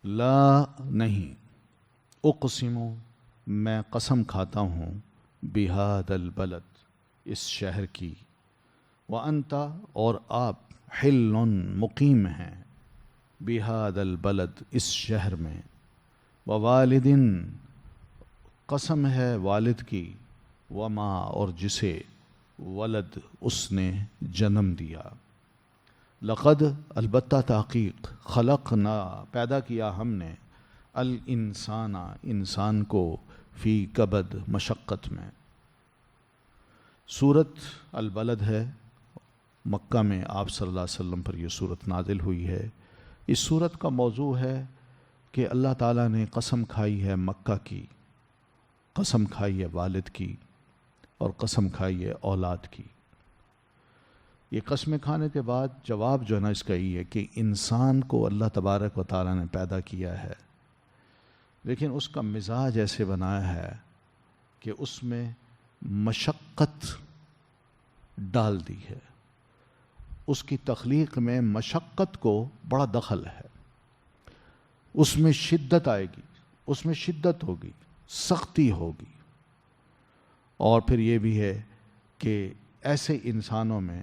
لا نہیں، اقسم میں قسم کھاتا ہوں بہذا البلد اس شہر کی، وانت اور آپ حل مقیم ہیں بہذا البلد اس شہر میں، ووالد قسم ہے والد کی، وما اور جسے ولد اس نے جنم دیا، لقد البتہ تحقیق خلقنا پیدا کیا ہم نے الانسان انسان کو فی کبد مشقت میں۔ سورت البلد ہے، مکہ میں آپ صلی اللہ علیہ وسلم پر یہ سورت نازل ہوئی ہے۔ اس سورت کا موضوع ہے کہ اللہ تعالیٰ نے قسم کھائی ہے مکہ کی، قسم کھائی ہے والد کی، اور قسم کھائی ہے اولاد کی۔ یہ قسمیں کھانے کے بعد جواب جو ہے نا اس کا یہ ہے کہ انسان کو اللہ تبارک و تعالیٰ نے پیدا کیا ہے، لیکن اس کا مزاج ایسے بنایا ہے کہ اس میں مشقت ڈال دی ہے۔ اس کی تخلیق میں مشقت کو بڑا دخل ہے، اس میں شدت آئے گی، اس میں شدت ہوگی، سختی ہوگی، اور پھر یہ بھی ہے کہ ایسے انسانوں میں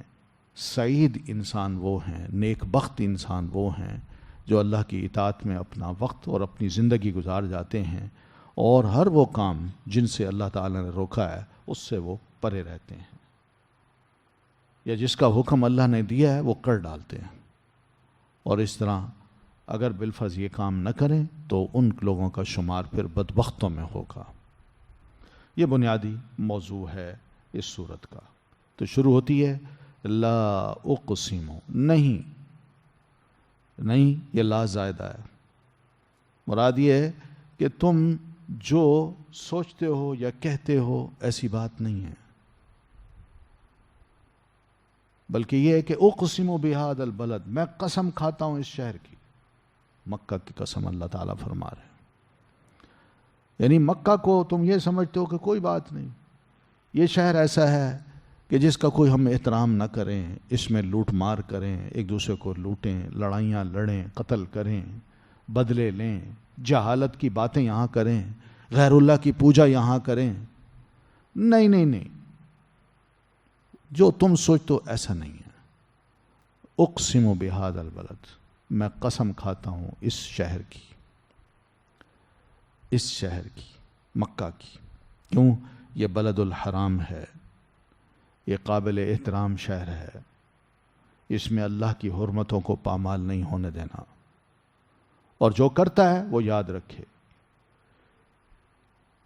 سعید انسان وہ ہیں، نیک بخت انسان وہ ہیں جو اللہ کی اطاعت میں اپنا وقت اور اپنی زندگی گزار جاتے ہیں، اور ہر وہ کام جن سے اللہ تعالیٰ نے روکا ہے اس سے وہ پرے رہتے ہیں، یا جس کا حکم اللہ نے دیا ہے وہ کر ڈالتے ہیں، اور اس طرح اگر بالفرض یہ کام نہ کریں تو ان لوگوں کا شمار پھر بدبختوں میں ہوگا۔ یہ بنیادی موضوع ہے اس سورت کا۔ تو شروع ہوتی ہے لا اقسم، نہیں، یہ لا زائدہ ہے، مراد یہ ہے کہ تم جو سوچتے ہو یا کہتے ہو ایسی بات نہیں ہے، بلکہ یہ ہے کہ اقسم بہذا البلد، میں قسم کھاتا ہوں اس شہر کی، مکہ کی قسم اللہ تعالیٰ فرما رہے ہیں۔ یعنی مکہ کو تم یہ سمجھتے ہو کہ کوئی بات نہیں، یہ شہر ایسا ہے کہ جس کا کوئی ہم احترام نہ کریں، اس میں لوٹ مار کریں، ایک دوسرے کو لوٹیں، لڑائیاں لڑیں، قتل کریں، بدلے لیں، جہالت کی باتیں یہاں کریں، غیر اللہ کی پوجا یہاں کریں۔ نہیں، جو تم سوچتے ہو ایسا نہیں ہے۔ اقسم بہذا البلد، میں قسم کھاتا ہوں اس شہر کی، اس شہر کی، مکہ کی۔ کیوں؟ یہ بلد الحرام ہے، یہ قابل احترام شہر ہے، اس میں اللہ کی حرمتوں کو پامال نہیں ہونے دینا، اور جو کرتا ہے وہ یاد رکھے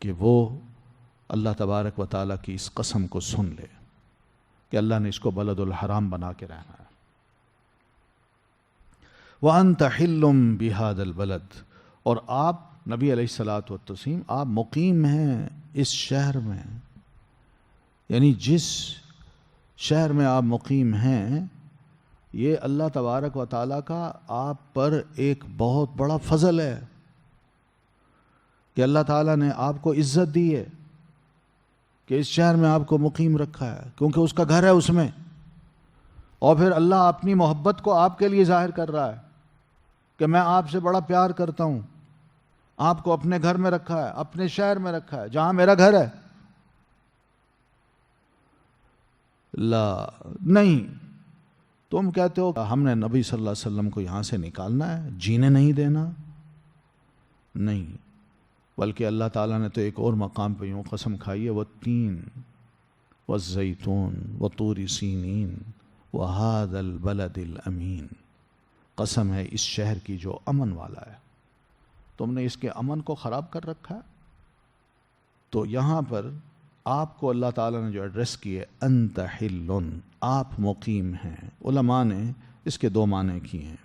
کہ وہ اللہ تبارک و تعالیٰ کی اس قسم کو سن لے کہ اللہ نے اس کو بلد الحرام بنا کے رہنا ہے۔ وَأَنْتَ حِلٌّ بِهَذَا الْبَلَدِ، اور آپ نبی علیہ الصلوۃ والتسلیم آپ مقیم ہیں اس شہر میں، یعنی جس شہر میں آپ مقیم ہیں یہ اللہ تبارک و تعالیٰ کا آپ پر ایک بہت بڑا فضل ہے کہ اللہ تعالیٰ نے آپ کو عزت دی ہے کہ اس شہر میں آپ کو مقیم رکھا ہے، کیونکہ اس کا گھر ہے اس میں، اور پھر اللہ اپنی محبت کو آپ کے لیے ظاہر کر رہا ہے کہ میں آپ سے بڑا پیار کرتا ہوں، آپ کو اپنے گھر میں رکھا ہے، اپنے شہر میں رکھا ہے جہاں میرا گھر ہے۔ لا نہیں، تم کہتے ہو ہم نے نبی صلی اللہ علیہ وسلم کو یہاں سے نکالنا ہے، جینے نہیں دینا، نہیں، بلکہ اللہ تعالیٰ نے تو ایک اور مقام پہ یوں قسم کھائی ہے والتین والزیتون وطور سینین وہذا البلد الامین، قسم ہے اس شہر کی جو امن والا ہے، تم نے اس کے امن کو خراب کر رکھا ہے۔ تو یہاں پر آپ کو اللہ تعالیٰ نے جو ایڈریس کی ہے انت حل، آپ مقیم ہیں۔ علماء نے اس کے دو معنی کیے ہیں،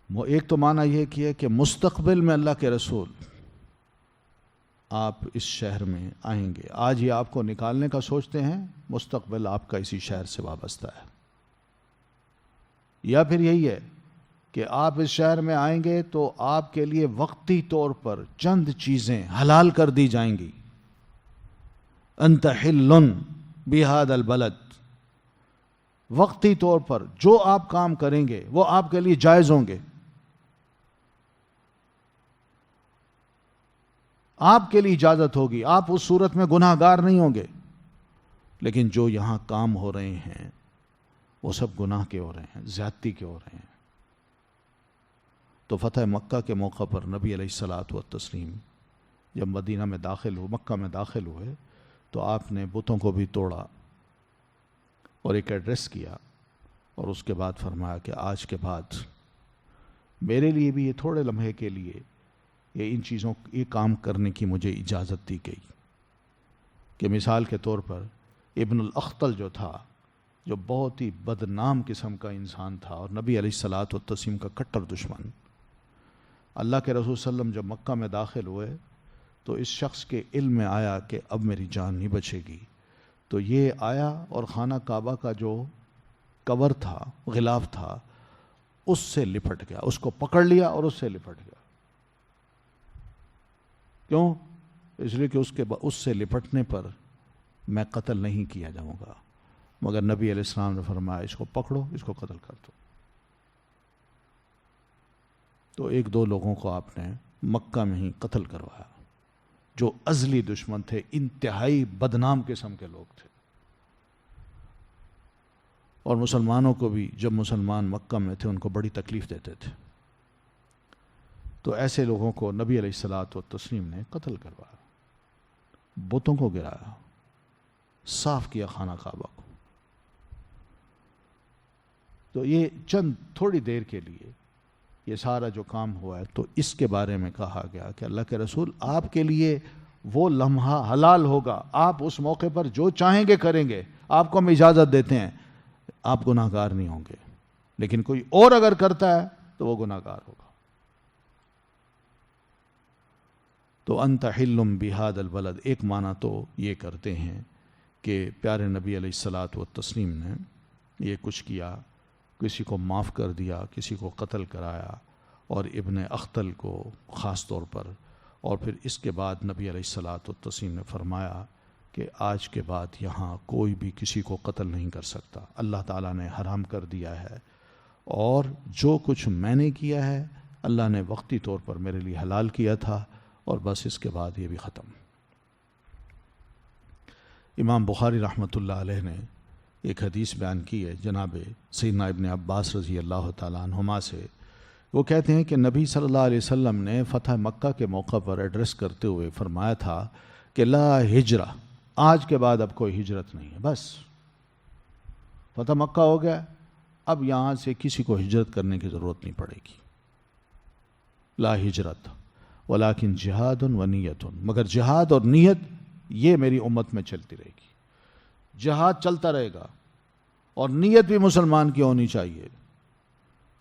وہ ایک تو معنی یہ کیا کہ مستقبل میں اللہ کے رسول آپ اس شہر میں آئیں گے، آج یہ آپ کو نکالنے کا سوچتے ہیں، مستقبل آپ کا اسی شہر سے وابستہ ہے۔ یا پھر یہی ہے کہ آپ اس شہر میں آئیں گے تو آپ کے لیے وقتی طور پر چند چیزیں حلال کر دی جائیں گی۔ انت حل بہذا البلد، وقتی طور پر جو آپ کام کریں گے وہ آپ کے لیے جائز ہوں گے، آپ کے لیے اجازت ہوگی، آپ اس صورت میں گناہ گار نہیں ہوں گے، لیکن جو یہاں کام ہو رہے ہیں وہ سب گناہ کے ہو رہے ہیں، زیادتی کے ہو رہے ہیں۔ تو فتح مکہ کے موقع پر نبی علیہ الصلاۃ والتسلیم جب مدینہ میں داخل ہوئے، مکہ میں داخل ہوئے، تو آپ نے بتوں کو بھی توڑا اور ایک ایڈریس کیا، اور اس کے بعد فرمایا کہ آج کے بعد میرے لیے بھی یہ تھوڑے لمحے کے لیے یہ ان چیزوں یہ کام کرنے کی مجھے اجازت دی گئی، کہ مثال کے طور پر ابن الاخطل جو تھا، جو بہت ہی بدنام قسم کا انسان تھا اور نبی علیہ الصلاۃ والتسلیم کا کٹر دشمن، اللہ کے رسول صلی اللہ علیہ وسلم جب مکہ میں داخل ہوئے تو اس شخص کے علم میں آیا کہ اب میری جان نہیں بچے گی، تو یہ آیا اور خانہ کعبہ کا جو کور تھا، غلاف تھا، اس سے لپٹ گیا، اس کو پکڑ لیا اور اس سے لپٹ گیا۔ کیوں؟ اس لیے کہ اس سے لپٹنے پر میں قتل نہیں کیا جاؤں گا، مگر نبی علیہ السلام نے فرمایا اس کو پکڑو، اس کو قتل کر دو۔ تو ایک دو لوگوں کو آپ نے مکہ میں ہی قتل کروایا، جو ازلی دشمن تھے، انتہائی بدنام قسم کے لوگ تھے۔ اور مسلمانوں کو بھی جب مسلمان مکہ میں تھے ان کو بڑی تکلیف دیتے تھے، تو ایسے لوگوں کو نبی علیہ الصلاۃ والتسلیم نے قتل کروایا، بتوں کو گرایا، صاف کیا خانہ کعبہ کو۔ تو یہ چند تھوڑی دیر کے لیے یہ سارا جو کام ہوا ہے، تو اس کے بارے میں کہا گیا کہ اللہ کے رسول آپ کے لیے وہ لمحہ حلال ہوگا، آپ اس موقع پر جو چاہیں گے کریں گے، آپ کو ہم اجازت دیتے ہیں، آپ گناہ گار نہیں ہوں گے، لیکن کوئی اور اگر کرتا ہے تو وہ گناہ گار ہوگا۔ تو انت حل بہذا البلد، ایک معنی تو یہ کرتے ہیں کہ پیارے نبی علیہ الصلاۃ والتسلیم نے یہ کچھ کیا، کسی کو معاف کر دیا، کسی کو قتل کرایا، اور ابن اختل کو خاص طور پر، اور پھر اس کے بعد نبی علیہ الصلاۃ والتسلیم نے فرمایا کہ آج کے بعد یہاں کوئی بھی کسی کو قتل نہیں کر سکتا، اللہ تعالیٰ نے حرام کر دیا ہے، اور جو کچھ میں نے کیا ہے اللہ نے وقتی طور پر میرے لیے حلال کیا تھا، اور بس اس کے بعد یہ بھی ختم۔ امام بخاری رحمۃ اللہ علیہ نے ایک حدیث بیان کی ہے جناب سیدنا ابن عباس رضی اللہ تعالیٰ عنہما سے، وہ کہتے ہیں کہ نبی صلی اللہ علیہ وسلم نے فتح مکہ کے موقع پر ایڈریس کرتے ہوئے فرمایا تھا کہ لا ہجرہ، آج کے بعد اب کوئی ہجرت نہیں ہے، بس فتح مکہ ہو گیا، اب یہاں سے کسی کو ہجرت کرنے کی ضرورت نہیں پڑے گی۔ لا ہجرت ولیکن جہاد و نیت، مگر جہاد اور نیت یہ میری امت میں چلتی رہے گی، جہاد چلتا رہے گا، اور نیت بھی مسلمان کی ہونی چاہیے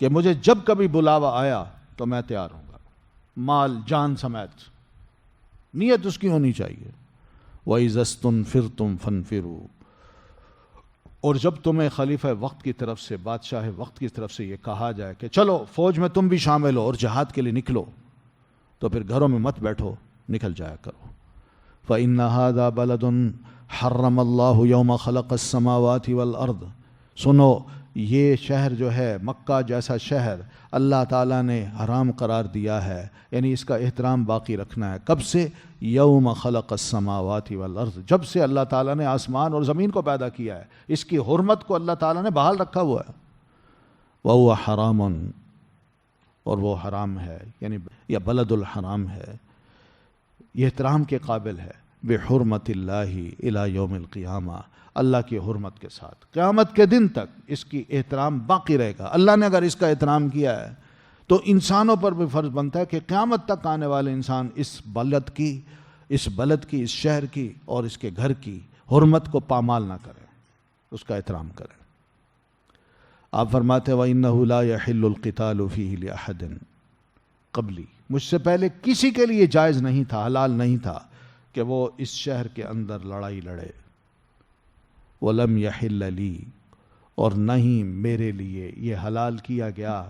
کہ مجھے جب کبھی بلاوا آیا تو میں تیار ہوں گا، مال جان سمیت، نیت اس کی ہونی چاہیے۔ وَإِذَا اسْتُنْفِرْتُمْ فَانْفِرُوا، اور جب تمہیں خلیفہ وقت کی طرف سے، بادشاہ وقت کی طرف سے یہ کہا جائے کہ چلو فوج میں تم بھی شامل ہو اور جہاد کے لیے نکلو، تو پھر گھروں میں مت بیٹھو، نکل جایا کرو۔ فَإِنَّ هَذَا بَلَدٌ حرم اللہ یوم خلق السماوات والارض، سنو یہ شہر جو ہے مکہ جیسا شہر اللہ تعالیٰ نے حرام قرار دیا ہے، یعنی اس کا احترام باقی رکھنا ہے۔ کب سے؟ یوم خلق السماوات والارض، جب سے اللہ تعالیٰ نے آسمان اور زمین کو پیدا کیا ہے، اس کی حرمت کو اللہ تعالیٰ نے بحال رکھا ہوا ہے۔ وَهُوَ حَرَامٌ، اور وہ حرام ہے، یعنی یا بلد الحرام ہے، یہ احترام کے قابل ہے، بحرمت اللہ الی یوم القیامہ، اللہ کی حرمت کے ساتھ قیامت کے دن تک اس کی احترام باقی رہے گا۔ اللہ نے اگر اس کا احترام کیا ہے تو انسانوں پر بھی فرض بنتا ہے کہ قیامت تک آنے والے انسان اس بلد کی، اس شہر کی اور اس کے گھر کی حرمت کو پامال نہ کریں، اس کا احترام کریں۔ آپ فرماتے ہیں وَإِنَّهُ لَا يَحِلُّ الْقِتَالُ فِيهِ لِأَحَدٍ قبلی، مجھ سے پہلے کسی کے لیے جائز نہیں تھا، حلال نہیں تھا کہ وہ اس شہر کے اندر لڑائی لڑے۔ وَلَمْ يَحِلَّ لِي، اور نہیں میرے لیے یہ حلال کیا گیا،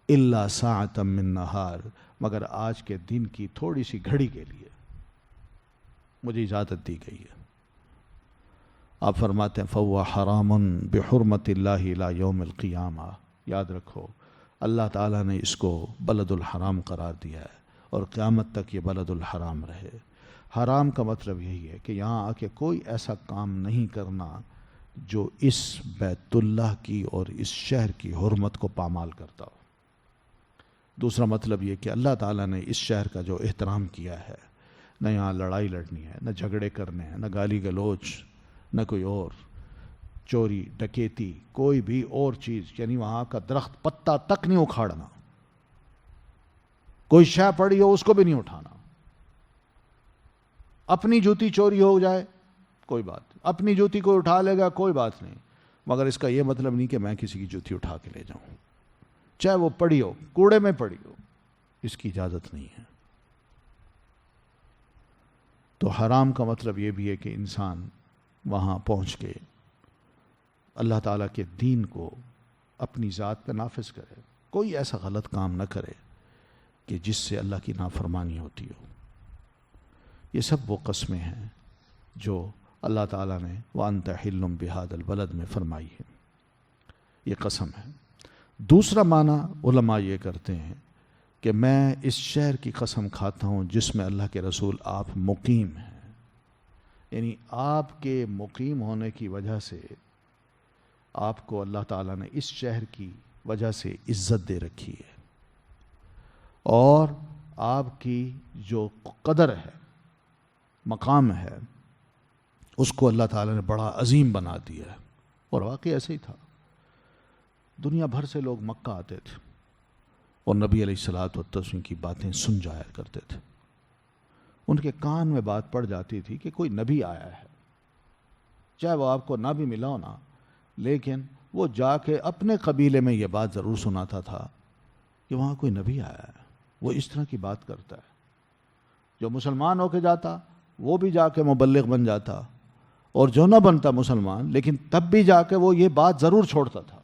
إِلَّا سَاعَةً مِّن نَّهَارٍ، مگر آج کے دن کی تھوڑی سی گھڑی کے لیے مجھے اجازت دی گئی ہے۔ آپ فرماتے ہیں فَهُوَ حَرَامٌ بِحُرْمَةِ اللَّهِ إِلَى يَوْمِ الْقِيَامَةِ، یاد رکھو اللہ تعالیٰ نے اس کو بلد الحرام قرار دیا ہے، اور قیامت تک یہ بلد الحرام رہے۔ حرام کا مطلب یہی ہے کہ یہاں آ کے کوئی ایسا کام نہیں کرنا جو اس بیت اللہ کی اور اس شہر کی حرمت کو پامال کرتا ہو۔ دوسرا مطلب یہ کہ اللہ تعالیٰ نے اس شہر کا جو احترام کیا ہے، نہ یہاں لڑائی لڑنی ہے، نہ جھگڑے کرنے ہیں، نہ گالی گلوچ، نہ کوئی اور چوری ڈکیتی، کوئی بھی اور چیز، یعنی وہاں کا درخت پتا تک نہیں اکھاڑنا، کوئی شے پڑی ہو اس کو بھی نہیں اٹھانا، اپنی جوتی چوری ہو جائے کوئی بات، اپنی جوتی کوئی اٹھا لے گا کوئی بات نہیں، مگر اس کا یہ مطلب نہیں کہ میں کسی کی جوتی اٹھا کے لے جاؤں، چاہے وہ پڑی ہو، کوڑے میں پڑی ہو، اس کی اجازت نہیں ہے۔ تو حرام کا مطلب یہ بھی ہے کہ انسان وہاں پہنچ کے اللہ تعالیٰ کے دین کو اپنی ذات پہ نافذ کرے، کوئی ایسا غلط کام نہ کرے کہ جس سے اللہ کی نافرمانی ہوتی ہو۔ یہ سب وہ قسمیں ہیں جو اللہ تعالیٰ نے وَأَنْتَ حِلٌّ بِهَذَا الْبَلَدِ میں فرمائی ہے، یہ قسم ہے۔ دوسرا معنی علماء یہ کرتے ہیں کہ میں اس شہر کی قسم کھاتا ہوں جس میں اللہ کے رسول آپ مقیم ہیں، یعنی آپ کے مقیم ہونے کی وجہ سے آپ کو اللہ تعالیٰ نے اس شہر کی وجہ سے عزت دے رکھی ہے، اور آپ کی جو قدر ہے، مقام ہے، اس کو اللہ تعالیٰ نے بڑا عظیم بنا دیا ہے۔ اور واقعی ایسے ہی تھا، دنیا بھر سے لوگ مکہ آتے تھے اور نبی علیہ الصلوۃ والتسلیم کی باتیں سن جایا کرتے تھے، ان کے کان میں بات پڑ جاتی تھی کہ کوئی نبی آیا ہے، چاہے وہ آپ کو نہ بھی ملا ہو نا، لیکن وہ جا کے اپنے قبیلے میں یہ بات ضرور سناتا تھا کہ وہاں کوئی نبی آیا ہے، وہ اس طرح کی بات کرتا ہے۔ جو مسلمان ہو کے جاتا وہ بھی جا کے مبلغ بن جاتا، اور جو نہ بنتا مسلمان لیکن تب بھی جا کے وہ یہ بات ضرور چھوڑتا تھا،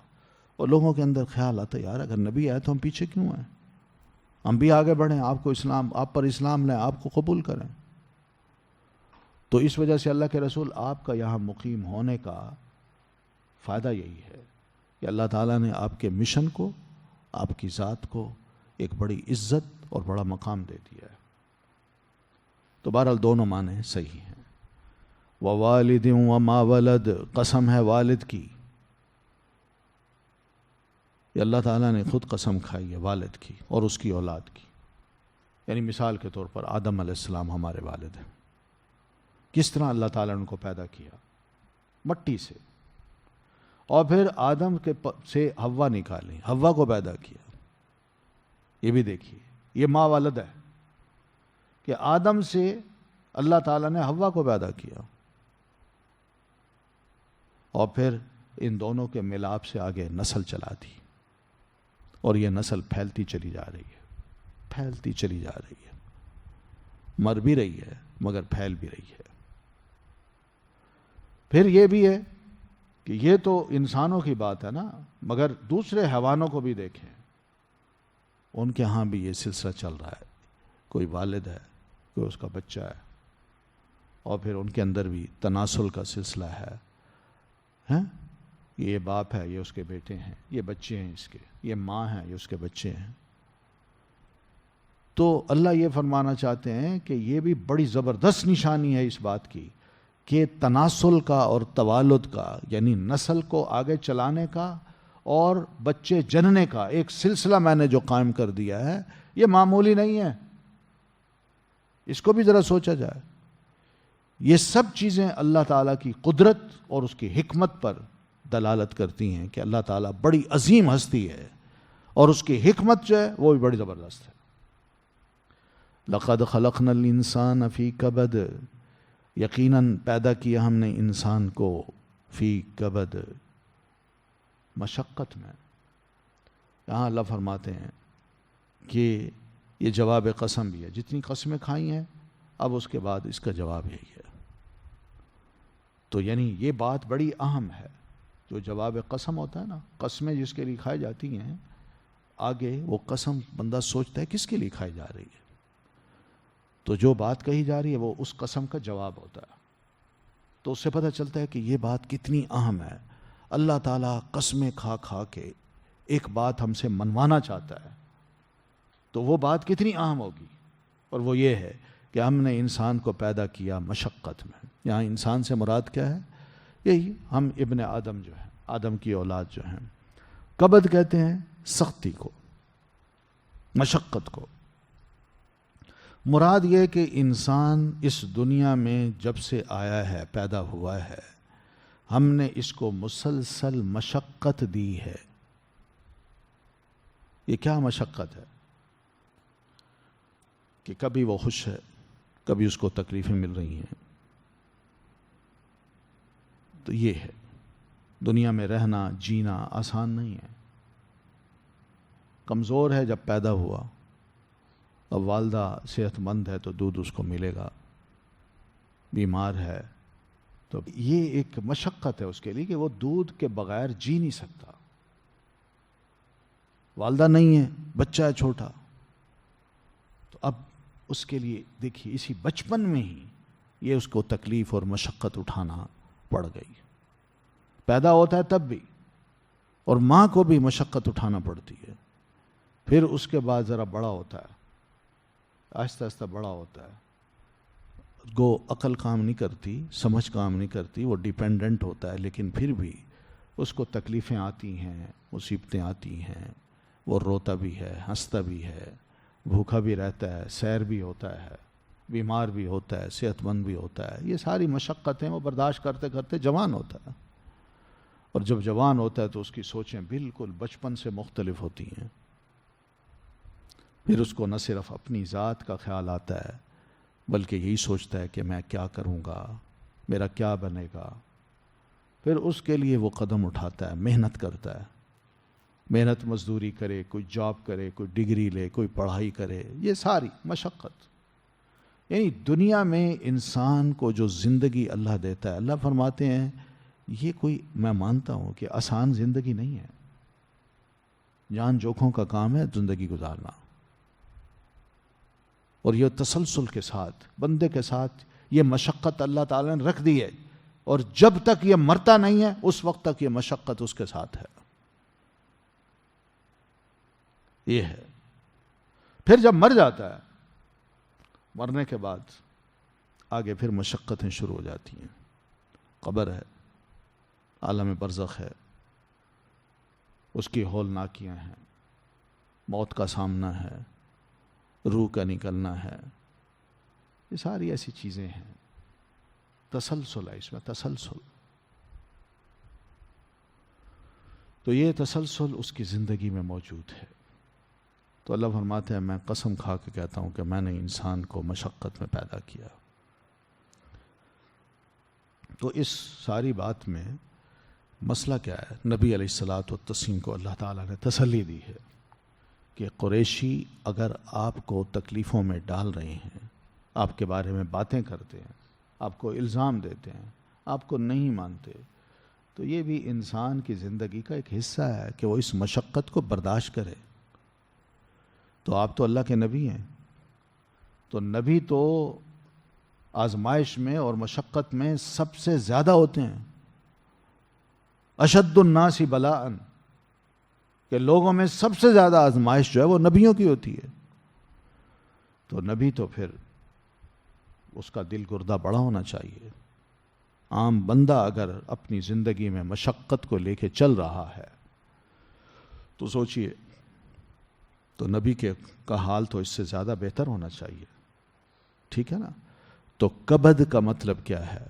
اور لوگوں کے اندر خیال آتا یار اگر نبی آئے تو ہم پیچھے کیوں ہیں، ہم بھی آگے بڑھیں، آپ پر اسلام لیں، آپ کو قبول کریں۔ تو اس وجہ سے اللہ کے رسول آپ کا یہاں مقیم ہونے کا فائدہ یہی ہے کہ اللہ تعالیٰ نے آپ کے مشن کو، آپ کی ذات کو ایک بڑی عزت اور بڑا مقام دے دیا ہے۔ تو بہرحال دونوں معنی صحیح ہیں۔ وَوَالِدٍ وَمَا وَلَدٍ، قسم ہے والد کی، یہ اللہ تعالیٰ نے خود قسم کھائی ہے والد کی اور اس کی اولاد کی، یعنی مثال کے طور پر آدم علیہ السلام ہمارے والد ہیں، کس طرح اللہ تعالیٰ نے ان کو پیدا کیا مٹی سے، اور پھر آدم سے حوا نکالی، حوا کو پیدا کیا، یہ بھی دیکھیے، یہ ماں والد ہے کہ آدم سے اللہ تعالیٰ نے حوا کو پیدا کیا، اور پھر ان دونوں کے ملاپ سے آگے نسل چلا دی، اور یہ نسل پھیلتی چلی جا رہی ہے، پھیلتی چلی جا رہی ہے، مر بھی رہی ہے مگر پھیل بھی رہی ہے۔ پھر یہ بھی ہے کہ یہ تو انسانوں کی بات ہے نا، مگر دوسرے حیوانوں کو بھی دیکھیں، ان کے ہاں بھی یہ سلسلہ چل رہا ہے، کوئی والد ہے، کوئی اس کا بچہ ہے، اور پھر ان کے اندر بھی تناسل کا سلسلہ ہے، یہ باپ ہے، یہ اس کے بیٹے ہیں، یہ بچے ہیں اس کے، یہ ماں ہیں، یہ اس کے بچے ہیں۔ تو اللہ یہ فرمانا چاہتے ہیں کہ یہ بھی بڑی زبردست نشانی ہے اس بات کی کہ تناسل کا اور توالد کا، یعنی نسل کو آگے چلانے کا اور بچے جننے کا ایک سلسلہ میں نے جو قائم کر دیا ہے، یہ معمولی نہیں ہے، اس کو بھی ذرا سوچا جائے۔ یہ سب چیزیں اللہ تعالیٰ کی قدرت اور اس کی حکمت پر دلالت کرتی ہیں کہ اللہ تعالیٰ بڑی عظیم ہستی ہے، اور اس کی حکمت جو ہے وہ بھی بڑی زبردست ہے۔ لَقَدْ خَلَقْنَا الْإِنسَانَ فِي كَبَدٍ، یقیناً پیدا کیا ہم نے انسان کو فی کبد، مشقت میں۔ یہاں اللہ فرماتے ہیں کہ یہ جواب قسم بھی ہے، جتنی قسمیں کھائی ہیں اب اس کے بعد اس کا جواب یہی ہے۔ تو یعنی یہ بات بڑی اہم ہے، جو جواب قسم ہوتا ہے نا، قسمیں جس کے لیے کھائی جاتی ہیں، آگے وہ قسم بندہ سوچتا ہے کس کے لیے کھائی جا رہی ہے، تو جو بات کہی جا رہی ہے وہ اس قسم کا جواب ہوتا ہے، تو اس سے پتہ چلتا ہے کہ یہ بات کتنی اہم ہے۔ اللہ تعالیٰ قسمیں کھا کھا کے ایک بات ہم سے منوانا چاہتا ہے، تو وہ بات کتنی اہم ہوگی، اور وہ یہ ہے کہ ہم نے انسان کو پیدا کیا مشقت میں. یہاں انسان سے مراد کیا ہے؟ یہی ہم ابن آدم جو ہیں، آدم کی اولاد جو ہیں. کبد کہتے ہیں سختی کو، مشقت کو. مراد یہ کہ انسان اس دنیا میں جب سے آیا ہے، پیدا ہوا ہے، ہم نے اس کو مسلسل مشقت دی ہے. یہ کیا مشقت ہے؟ کہ کبھی وہ خوش ہے، کبھی اس کو تکلیفیں مل رہی ہیں. تو یہ ہے، دنیا میں رہنا جینا آسان نہیں ہے. کمزور ہے جب پیدا ہوا، اب والدہ صحت مند ہے تو دودھ اس کو ملے گا، بیمار ہے تو یہ ایک مشقت ہے اس کے لیے کہ وہ دودھ کے بغیر جی نہیں سکتا. والدہ نہیں ہے، بچہ ہے چھوٹا، تو اب اس کے لیے دیکھیے اسی بچپن میں ہی یہ اس کو تکلیف اور مشقت اٹھانا پڑ گئی. پیدا ہوتا ہے تب بھی، اور ماں کو بھی مشقت اٹھانا پڑتی ہے. پھر اس کے بعد ذرا بڑا ہوتا ہے، آہستہ آہستہ بڑا ہوتا ہے، گو عقل کام نہیں کرتی، سمجھ کام نہیں کرتی، وہ ڈیپینڈنٹ ہوتا ہے، لیکن پھر بھی اس کو تکلیفیں آتی ہیں، مصیبتیں آتی ہیں. وہ روتا بھی ہے، ہنستا بھی ہے، بھوکا بھی رہتا ہے، سیر بھی ہوتا ہے، بیمار بھی ہوتا ہے، صحت مند بھی ہوتا ہے. یہ ساری مشقتیں وہ برداشت کرتے کرتے جوان ہوتا ہے. اور جب جوان ہوتا ہے تو اس کی سوچیں بالکل بچپن سے مختلف ہوتی ہیں. پھر اس کو نہ صرف اپنی ذات کا خیال آتا ہے، بلکہ یہی سوچتا ہے کہ میں کیا کروں گا، میرا کیا بنے گا. پھر اس کے لیے وہ قدم اٹھاتا ہے، محنت کرتا ہے، محنت مزدوری کرے، کوئی جاب کرے، کوئی ڈگری لے، کوئی پڑھائی کرے. یہ ساری مشقت. یعنی دنیا میں انسان کو جو زندگی اللہ دیتا ہے، اللہ فرماتے ہیں یہ کوئی، میں مانتا ہوں کہ آسان زندگی نہیں ہے. جان جوکھوں کا کام ہے زندگی گزارنا، اور یہ تسلسل کے ساتھ بندے کے ساتھ یہ مشقت اللہ تعالیٰ نے رکھ دی ہے. اور جب تک یہ مرتا نہیں ہے اس وقت تک یہ مشقت اس کے ساتھ ہے. یہ ہے. پھر جب مر جاتا ہے، مرنے کے بعد آگے پھر مشقتیں شروع ہو جاتی ہیں. قبر ہے، عالم برزخ ہے، اس کی ہولناکیاں ہیں، موت کا سامنا ہے، روح کا نکلنا ہے. یہ ساری ایسی چیزیں ہیں. تسلسل ہے اس میں، تسلسل. تو یہ تسلسل اس کی زندگی میں موجود ہے. تو اللہ فرماتے ہیں میں قسم کھا کے کہتا ہوں کہ میں نے انسان کو مشقت میں پیدا کیا. تو اس ساری بات میں مسئلہ کیا ہے؟ نبی علیہ الصلاۃ والتسلیم کو اللہ تعالیٰ نے تسلی دی ہے کہ قریشی اگر آپ کو تکلیفوں میں ڈال رہے ہیں، آپ کے بارے میں باتیں کرتے ہیں، آپ کو الزام دیتے ہیں، آپ کو نہیں مانتے، تو یہ بھی انسان کی زندگی کا ایک حصہ ہے کہ وہ اس مشقت کو برداشت کرے. تو آپ تو اللہ کے نبی ہیں، تو نبی تو آزمائش میں اور مشقت میں سب سے زیادہ ہوتے ہیں. اشد الناس بلاء، کہ لوگوں میں سب سے زیادہ آزمائش جو ہے وہ نبیوں کی ہوتی ہے. تو نبی تو پھر اس کا دل گردہ بڑا ہونا چاہیے. عام بندہ اگر اپنی زندگی میں مشقت کو لے کے چل رہا ہے تو سوچئے، تو نبی کا حال تو اس سے زیادہ بہتر ہونا چاہیے. ٹھیک ہے نا؟ تو کبد کا مطلب کیا ہے؟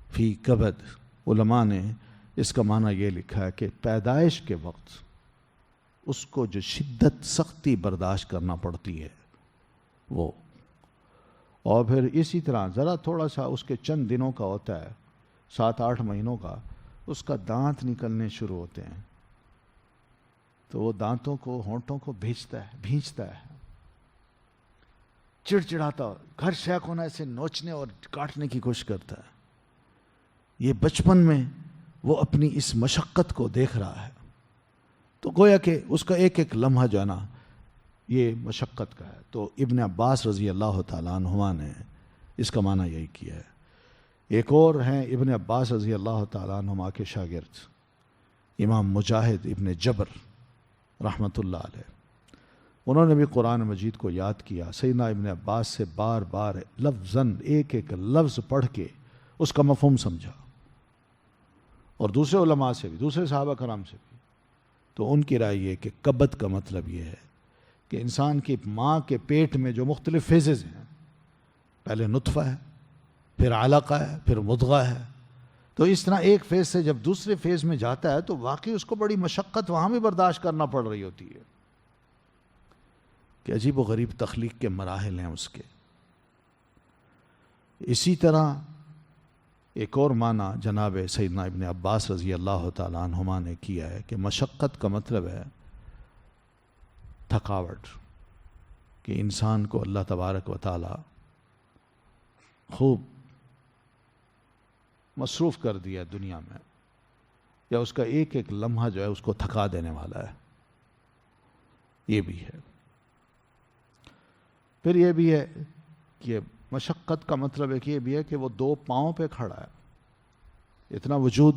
فی کبد، علماء نے اس کا معنی یہ لکھا ہے کہ پیدائش کے وقت اس کو جو شدت سختی برداشت کرنا پڑتی ہے وہ، اور پھر اسی طرح ذرا تھوڑا سا اس کے چند دنوں کا ہوتا ہے، 7-8 مہینوں کا، اس کا دانت نکلنے شروع ہوتے ہیں. تو وہ دانتوں کو، ہونٹوں کو بھینچتا ہے، چڑچڑاتا، گھر شے کو نہ ایسے نوچنے اور کاٹنے کی کوشش کرتا ہے. یہ بچپن میں وہ اپنی اس مشقت کو دیکھ رہا ہے. تو گویا کہ اس کا ایک ایک لمحہ جو ہے نا یہ مشقت کا ہے. تو ابن عباس رضی اللہ تعالیٰ عنہما نے اس کا معنی یہی کیا ہے. ایک اور ہیں ابن عباس رضی اللہ تعالیٰ عنہما کے شاگرد امام مجاہد ابن جبر رحمۃ اللہ علیہ. انہوں نے بھی قرآن مجید کو یاد کیا. سیدنا ابن عباس سے بار بار لفظاً ایک ایک لفظ پڑھ کے اس کا مفہوم سمجھا, اور دوسرے علماء سے بھی, دوسرے صحابہ کرام سے بھی. تو ان کی رائے یہ کہ کبد کا مطلب یہ ہے کہ انسان کی ماں کے پیٹ میں جو مختلف فیزز ہیں, پہلے نطفہ ہے, پھر علقہ ہے, پھر مضغہ ہے, تو اس طرح ایک فیز سے جب دوسرے فیز میں جاتا ہے تو واقعی اس کو بڑی مشقت وہاں بھی برداشت کرنا پڑ رہی ہوتی ہے کہ عجیب و غریب تخلیق کے مراحل ہیں اس کے. اسی طرح ایک اور معنی جناب سیدنا ابن عباس رضی اللہ تعالیٰ عنہما نے کیا ہے کہ مشقت کا مطلب ہے تھکاوٹ, کہ انسان کو اللہ تبارک و تعالیٰ خوب مصروف کر دیا دنیا میں, یا اس کا ایک ایک لمحہ جو ہے اس کو تھکا دینے والا ہے. یہ بھی ہے. پھر یہ بھی ہے کہ مشقت کا مطلب ایک یہ بھی ہے کہ وہ دو پاؤں پہ کھڑا ہے. اتنا وجود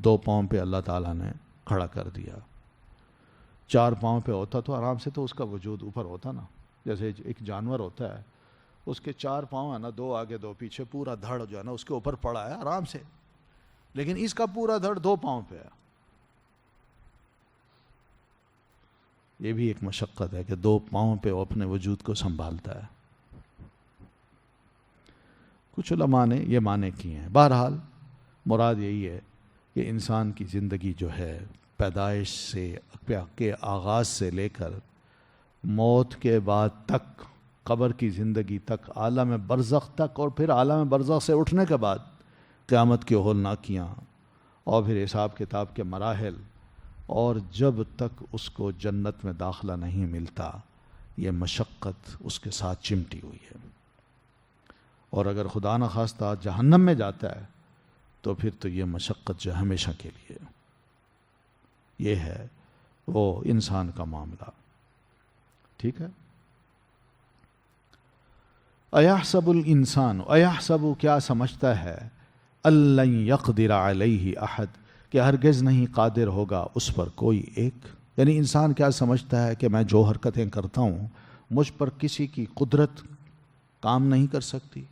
دو پاؤں پہ اللہ تعالیٰ نے کھڑا کر دیا. چار پاؤں پہ ہوتا تو آرام سے تو اس کا وجود اوپر ہوتا نا. جیسے ایک جانور ہوتا ہے, اس کے چار پاؤں ہیں نا, دو آگے دو پیچھے, پورا دھڑ جو ہے نا اس کے اوپر پڑا ہے آرام سے, لیکن اس کا پورا دھڑ دو پاؤں پہ ہے. یہ بھی ایک مشقت ہے کہ دو پاؤں پہ وہ اپنے وجود کو سنبھالتا ہے. کچھ علماء نے یہ معنی کیے ہیں. بہرحال مراد یہی ہے کہ انسان کی زندگی جو ہے پیدائش سے کے آغاز سے لے کر موت کے بعد تک, قبر کی زندگی تک, عالم برزخ تک, اور پھر عالم برزخ سے اٹھنے کے بعد قیامت کی ہولناکیاں, اور پھر حساب کتاب کے مراحل, اور جب تک اس کو جنت میں داخلہ نہیں ملتا, یہ مشقت اس کے ساتھ چمٹی ہوئی ہے. اور اگر خدا نخواستہ جہنم میں جاتا ہے تو پھر تو یہ مشقت جو ہمیشہ کے لیے. یہ ہے وہ انسان کا معاملہ. ٹھیک ہے. ایحسب الانسان, ایحسب کیا سمجھتا ہے, الن یقدر علیہ احد, کہ ہرگز نہیں قادر ہوگا اس پر کوئی ایک. یعنی انسان کیا سمجھتا ہے کہ میں جو حرکتیں کرتا ہوں مجھ پر کسی کی قدرت کام نہیں کر سکتی,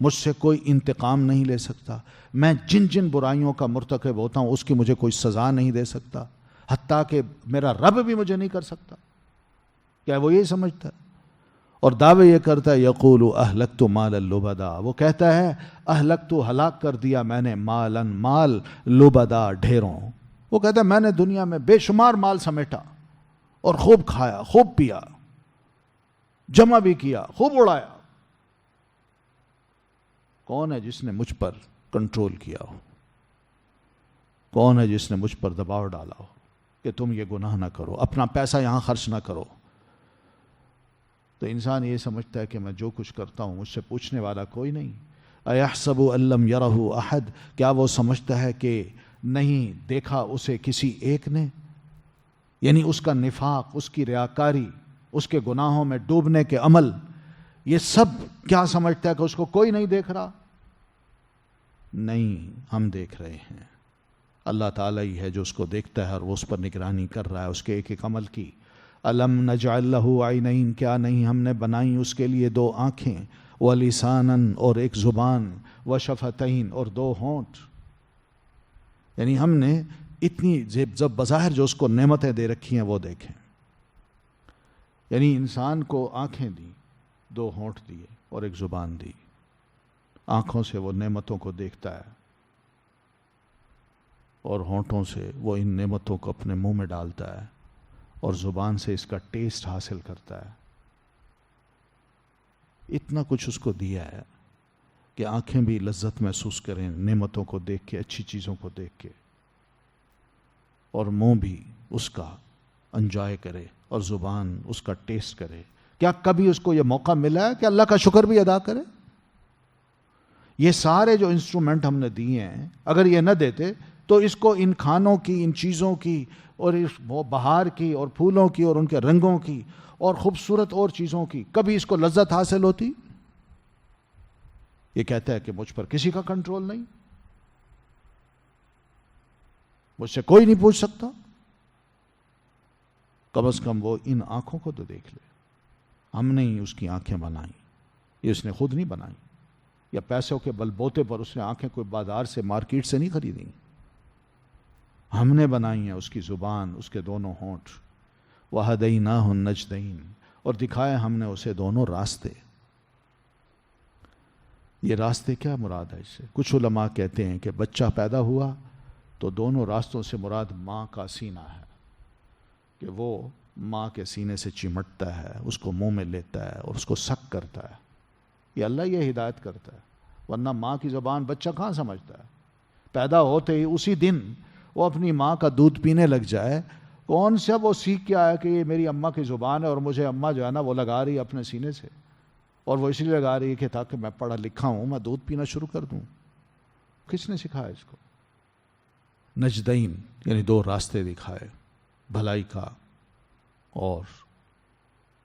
مجھ سے کوئی انتقام نہیں لے سکتا, میں جن جن برائیوں کا مرتکب ہوتا ہوں اس کی مجھے کوئی سزا نہیں دے سکتا, حتیٰ کہ میرا رب بھی مجھے نہیں کر سکتا. کیا وہ یہ سمجھتا ہے؟ اور دعوے یہ کرتا ہے یقول اہلکت مالا لبدا, وہ کہتا ہے اہلکت, ہلاک کر دیا میں نے, مالن, مال, لبدا, ڈھیروں. وہ کہتا ہے میں نے دنیا میں بے شمار مال سمیٹا اور خوب کھایا, خوب پیا, جمع بھی کیا, خوب اڑایا. کون ہے جس نے مجھ پر کنٹرول کیا ہو؟ کون ہے جس نے مجھ پر دباؤ ڈالا ہو کہ تم یہ گناہ نہ کرو, اپنا پیسہ یہاں خرچ نہ کرو؟ تو انسان یہ سمجھتا ہے کہ میں جو کچھ کرتا ہوں مجھ سے پوچھنے والا کوئی نہیں. ایحسب ان لم یرہ احد, کیا وہ سمجھتا ہے کہ نہیں دیکھا اسے کسی ایک نے؟ یعنی اس کا نفاق, اس کی ریاکاری, اس کے گناہوں میں ڈوبنے کے عمل, یہ سب کیا سمجھتا ہے کہ اس کو کوئی نہیں دیکھ رہا؟ نہیں, ہم دیکھ رہے ہیں. اللہ تعالیٰ ہی ہے جو اس کو دیکھتا ہے اور وہ اس پر نگرانی کر رہا ہے اس کے ایک ایک عمل کی. الم نجعل لہ عینین, کیا نہیں ہم نے بنائی اس کے لیے دو آنکھیں, ولسانا, اور ایک زبان, وشفتین, اور دو ہونٹ. یعنی ہم نے اتنی زب بظاہر جو اس کو نعمتیں دے رکھی ہیں وہ دیکھیں. یعنی انسان کو آنکھیں دی, دو ہونٹ دیے اور ایک زبان دی. آنکھوں سے وہ نعمتوں کو دیکھتا ہے اور ہونٹوں سے وہ ان نعمتوں کو اپنے منہ میں ڈالتا ہے اور زبان سے اس کا ٹیسٹ حاصل کرتا ہے. اتنا کچھ اس کو دیا ہے کہ آنکھیں بھی لذت محسوس کریں نعمتوں کو دیکھ کے, اچھی چیزوں کو دیکھ کے, اور منہ بھی اس کا انجوائے کرے اور زبان اس کا ٹیسٹ کرے. کیا کبھی اس کو یہ موقع ملا ہے کہ اللہ کا شکر بھی ادا کرے؟ یہ سارے جو انسٹرومنٹ ہم نے دیے ہیں, اگر یہ نہ دیتے تو اس کو ان کھانوں کی, ان چیزوں کی, اور اس بہار کی, اور پھولوں کی, اور ان کے رنگوں کی, اور خوبصورت اور چیزوں کی, کبھی اس کو لذت حاصل ہوتی؟ یہ کہتا ہے کہ مجھ پر کسی کا کنٹرول نہیں, مجھ سے کوئی نہیں پوچھ سکتا. کم از کم وہ ان آنکھوں کو تو دیکھ لے. ہم نے ہی اس کی آنکھیں بنائیں، یہ اس نے خود نہیں بنائیں، یا پیسوں کے بل بوتے پر اس نے آنکھیں کوئی بازار سے مارکیٹ سے نہیں خریدیں. ہم نے بنائی ہیں اس کی زبان، اس کے دونوں ہونٹ. وَهَدَيْنَاهُ النَّجْدَيْنِ، اور دکھائے ہم نے اسے دونوں راستے. یہ راستے کیا مراد ہے اس سے؟ کچھ علماء کہتے ہیں کہ بچہ پیدا ہوا تو دونوں راستوں سے مراد ماں کا سینہ ہے، کہ وہ ماں کے سینے سے چمٹتا ہے، اس کو منہ میں لیتا ہے اور اس کو سک کرتا ہے. یہ اللہ یہ ہدایت کرتا ہے، ورنہ ماں کی زبان بچہ کہاں سمجھتا ہے؟ پیدا ہوتے ہی اسی دن وہ اپنی ماں کا دودھ پینے لگ جائے، کون سا وہ سیکھ کے آیا کہ یہ میری اماں کی زبان ہے اور مجھے اماں جو ہے نا وہ لگا رہی ہے اپنے سینے سے، اور وہ اس لیے لگا رہی ہے کہ تاکہ میں پڑھا لکھا ہوں میں دودھ پینا شروع کر دوں. کس نے سکھایا اس کو؟ نجدین یعنی دو راستے دکھائے، بھلائی کا اور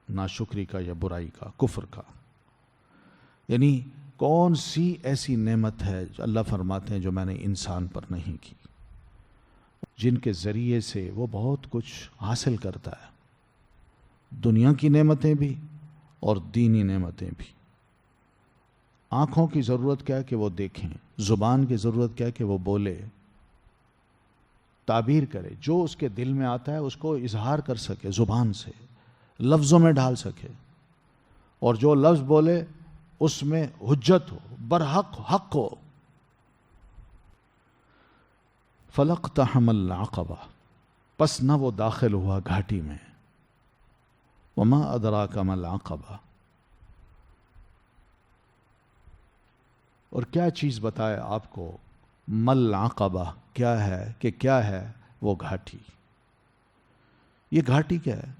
ناشکری کا یا برائی کا، کفر کا. یعنی کون سی ایسی نعمت ہے جو اللہ فرماتے ہیں جو میں نے انسان پر نہیں کی، جن کے ذریعے سے وہ بہت کچھ حاصل کرتا ہے، دنیا کی نعمتیں بھی اور دینی نعمتیں بھی. آنکھوں کی ضرورت کیا ہے کہ وہ دیکھیں، زبان کی ضرورت کیا ہے کہ وہ بولے، تعبیر کرے، جو اس کے دل میں آتا ہے اس کو اظہار کر سکے زبان سے، لفظوں میں ڈال سکے، اور جو لفظ بولے اس میں حجت ہو، برحق حق ہو. فَلَقْتَحَمَ الْعَقَبَةَ، پس نہ وہ داخل ہوا گھاٹی میں. وَمَا أَدْرَاكَ مَا الْعَقَبَةُ، اور کیا چیز بتائے آپ کو، مل عقبہ کیا ہے، کہ کیا ہے وہ گھاٹی. یہ گھاٹی کیا ہے؟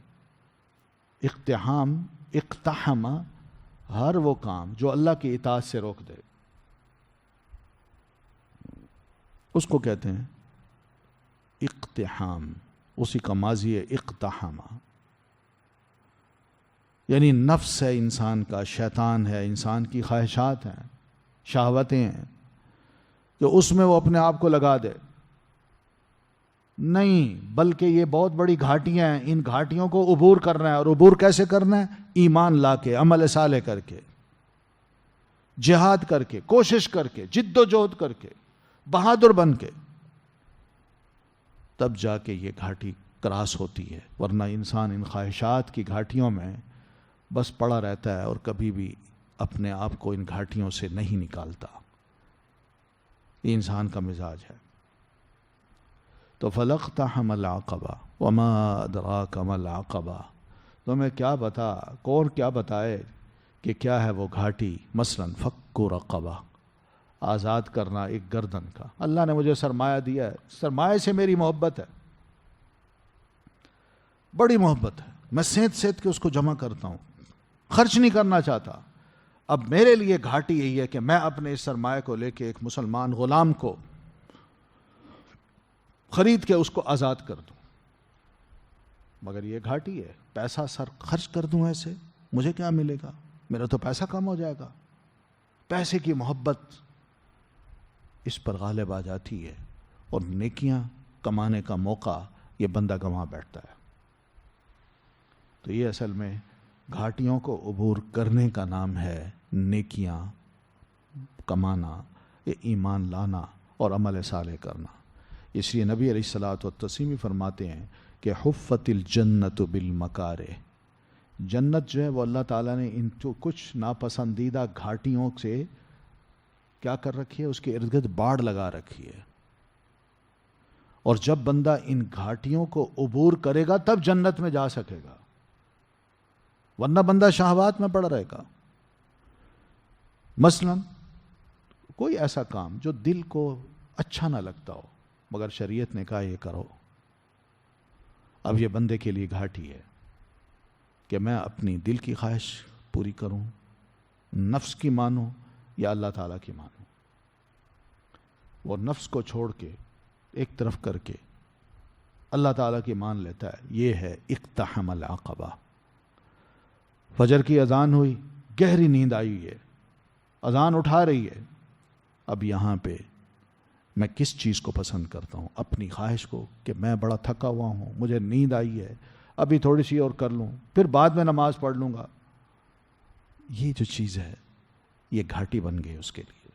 اقتحام، اقتحم، ہر وہ کام جو اللہ کی اطاعت سے روک دے اس کو کہتے ہیں اقتحام. اسی کا ماضی ہے اقتحم، یعنی نفس ہے انسان کا، شیطان ہے، انسان کی خواہشات ہیں، شہوتیں ہیں، کہ اس میں وہ اپنے آپ کو لگا دے. نہیں، بلکہ یہ بہت بڑی گھاٹیاں ہیں، ان گھاٹیوں کو عبور کرنا ہے. اور عبور کیسے کرنا ہے؟ ایمان لا کے، عمل صالح کر کے، جہاد کر کے، کوشش کر کے، جد و جہد کر کے، بہادر بن کے، تب جا کے یہ گھاٹی کراس ہوتی ہے. ورنہ انسان ان خواہشات کی گھاٹیوں میں بس پڑا رہتا ہے اور کبھی بھی اپنے آپ کو ان گھاٹیوں سے نہیں نکالتا. یہ انسان کا مزاج ہے. تو فَلَقْتَحَمَ الْعَقَبَةَ وَمَا أَدْرَاكَ مَا الْعَقَبَةُ، تمہیں کیا بتا، کون کیا بتائے کہ کیا ہے وہ گھاٹی. مثلا فَكُّ رَقَبَةٍ، آزاد کرنا ایک گردن کا. اللہ نے مجھے سرمایہ دیا ہے، سرمایہ سے میری محبت ہے، بڑی محبت ہے، میں سینت سینت کے اس کو جمع کرتا ہوں، خرچ نہیں کرنا چاہتا. اب میرے لیے گھاٹی یہی ہے کہ میں اپنے اس سرمایہ کو لے کے ایک مسلمان غلام کو خرید کے اس کو آزاد کر دوں. مگر یہ گھاٹی ہے، پیسہ سر خرچ کر دوں ایسے، مجھے کیا ملے گا؟ میرا تو پیسہ کم ہو جائے گا. پیسے کی محبت اس پر غالب آ جاتی ہے اور نیکیاں کمانے کا موقع یہ بندہ گنوا بیٹھتا ہے. تو یہ اصل میں گھاٹیوں کو عبور کرنے کا نام ہے نیکیاں کمانا، یہ ایمان لانا اور عمل صالح کرنا. اس لیے نبی علیہ الصلوۃ والتسلیم فرماتے ہیں کہ حفت الجنت بالمکارہ، جنت جو ہے وہ اللہ تعالیٰ نے ان کچھ ناپسندیدہ گھاٹیوں سے کیا کر رکھی ہے، اس کے ارد گرد باڑ لگا رکھی ہے. اور جب بندہ ان گھاٹیوں کو عبور کرے گا تب جنت میں جا سکے گا، ورنہ بندہ شہوات میں پڑا رہے گا. مثلا کوئی ایسا کام جو دل کو اچھا نہ لگتا ہو مگر شریعت نے کہا یہ کرو. اب یہ بندے کے لیے گھاٹی ہے کہ میں اپنی دل کی خواہش پوری کروں، نفس کی مانوں یا اللہ تعالیٰ کی مانوں. وہ نفس کو چھوڑ کے ایک طرف کر کے اللہ تعالیٰ کی مان لیتا ہے. یہ ہے اقتحم العقبہ. فجر کی اذان ہوئی، گہری نیند آئی ہوئی ہے، اذان اٹھا رہی ہے. اب یہاں پہ میں کس چیز کو پسند کرتا ہوں؟ اپنی خواہش کو، کہ میں بڑا تھکا ہوا ہوں، مجھے نیند آئی ہے، ابھی تھوڑی سی اور کر لوں، پھر بعد میں نماز پڑھ لوں گا. یہ جو چیز ہے یہ گھاٹی بن گئی اس کے لیے.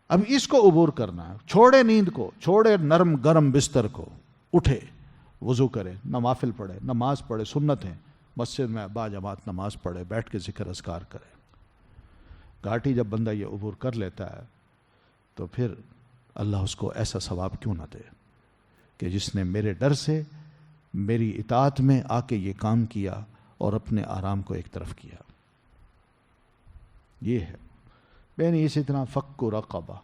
اب اس کو عبور کرنا ہے. چھوڑے نیند کو، چھوڑے نرم گرم بستر کو، اٹھے، وضو کرے، نوافل پڑھے، نماز پڑھے، سنت ہیں، مسجد میں با جماعت نماز پڑھے، بیٹھ کے ذکر اذکار کرے. گھاٹی جب بندہ یہ عبور کر لیتا ہے تو پھر اللہ اس کو ایسا ثواب کیوں نہ دے کہ جس نے میرے ڈر سے میری اطاعت میں آ کے یہ کام کیا اور اپنے آرام کو ایک طرف کیا. یہ ہے بہن. اسی طرح فک رقبہ،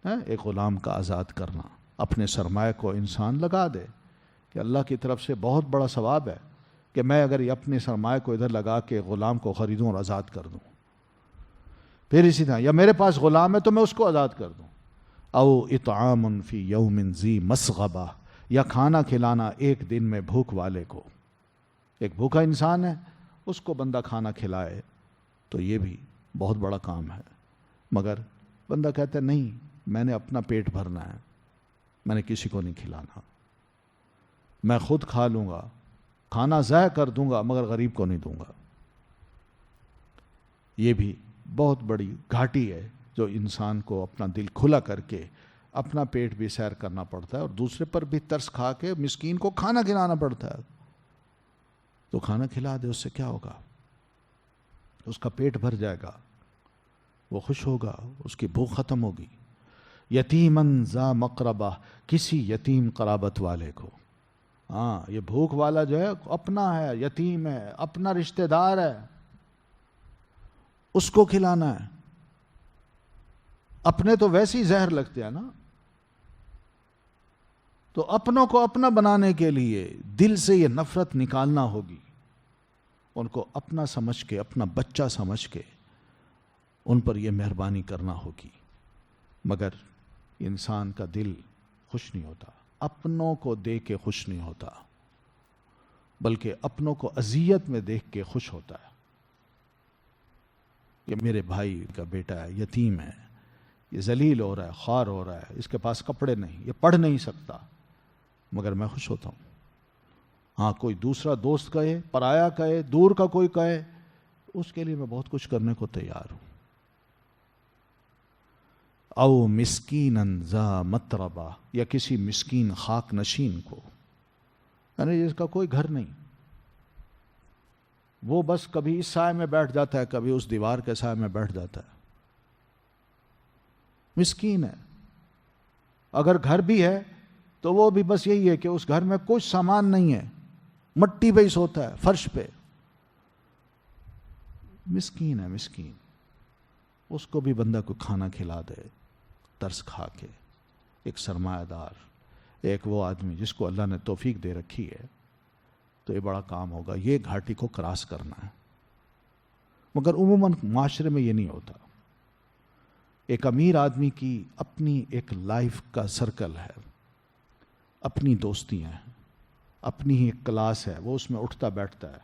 ایک غلام کا آزاد کرنا. اپنے سرمایہ کو انسان لگا دے کہ اللہ کی طرف سے بہت بڑا ثواب ہے کہ میں اگر یہ اپنے سرمایہ کو ادھر لگا کے غلام کو خریدوں اور آزاد کر دوں. پھر اسی طرح یا میرے پاس غلام ہے تو میں اس کو آزاد کر دوں. او اطعام فی یوم ذی مسغبہ، یا کھانا کھلانا ایک دن میں بھوک والے کو. ایک بھوکا انسان ہے اس کو بندہ کھانا کھلائے تو یہ بھی بہت بڑا کام ہے. مگر بندہ کہتا ہے نہیں، میں نے اپنا پیٹ بھرنا ہے، میں نے کسی کو نہیں کھلانا، میں خود کھا لوں گا، کھانا ضائع کر دوں گا مگر غریب کو نہیں دوں گا. یہ بھی بہت بڑی گھاٹی ہے جو انسان کو اپنا دل کھلا کر کے اپنا پیٹ بھی سیر کرنا پڑتا ہے اور دوسرے پر بھی ترس کھا کے مسکین کو کھانا کھلانا پڑتا ہے. تو کھانا کھلا دے، اس سے کیا ہوگا؟ اس کا پیٹ بھر جائے گا، وہ خوش ہوگا، اس کی بھوک ختم ہوگی. یتیمن ذا مقربہ، کسی یتیم قرابت والے کو. ہاں، یہ بھوک والا جو ہے اپنا ہے، یتیم ہے، اپنا رشتہ دار ہے، اس کو کھلانا ہے. اپنے تو ویسے ہی زہر لگتے ہیں نا، تو اپنوں کو اپنا بنانے کے لیے دل سے یہ نفرت نکالنا ہوگی. ان کو اپنا سمجھ کے، اپنا بچہ سمجھ کے ان پر یہ مہربانی کرنا ہوگی. مگر انسان کا دل خوش نہیں ہوتا، اپنوں کو دیکھ کے خوش نہیں ہوتا، بلکہ اپنوں کو اذیت میں دیکھ کے خوش ہوتا ہے. کہ میرے بھائی کا بیٹا ہے، یتیم ہے، یہ ذلیل ہو رہا ہے، خوار ہو رہا ہے، اس کے پاس کپڑے نہیں، یہ پڑھ نہیں سکتا، مگر میں خوش ہوتا ہوں. ہاں، کوئی دوسرا دوست کہے، پرایا کہے، دور کا کوئی کہے، اس کے لیے میں بہت کچھ کرنے کو تیار ہوں. او مسکینن ذا متربہ، یا کسی مسکین خاک نشین کو، یعنی جس کا کوئی گھر نہیں، وہ بس کبھی اس سائے میں بیٹھ جاتا ہے، کبھی اس دیوار کے سائے میں بیٹھ جاتا ہے، مسکین ہے. اگر گھر بھی ہے تو وہ بھی بس یہی ہے کہ اس گھر میں کچھ سامان نہیں ہے، مٹی پہ ہی سوتا ہے، فرش پہ. مسکین ہے، مسکین. اس کو بھی بندہ کو کھانا کھلا دے ترس کھا کے. ایک سرمایہ دار، ایک وہ آدمی جس کو اللہ نے توفیق دے رکھی ہے، تو یہ بڑا کام ہوگا. یہ گھاٹی کو کراس کرنا ہے. مگر عموماً معاشرے میں یہ نہیں ہوتا. ایک امیر آدمی کی اپنی ایک لائف کا سرکل ہے، اپنی دوستیاں ہیں، اپنی ہی ایک کلاس ہے، وہ اس میں اٹھتا بیٹھتا ہے.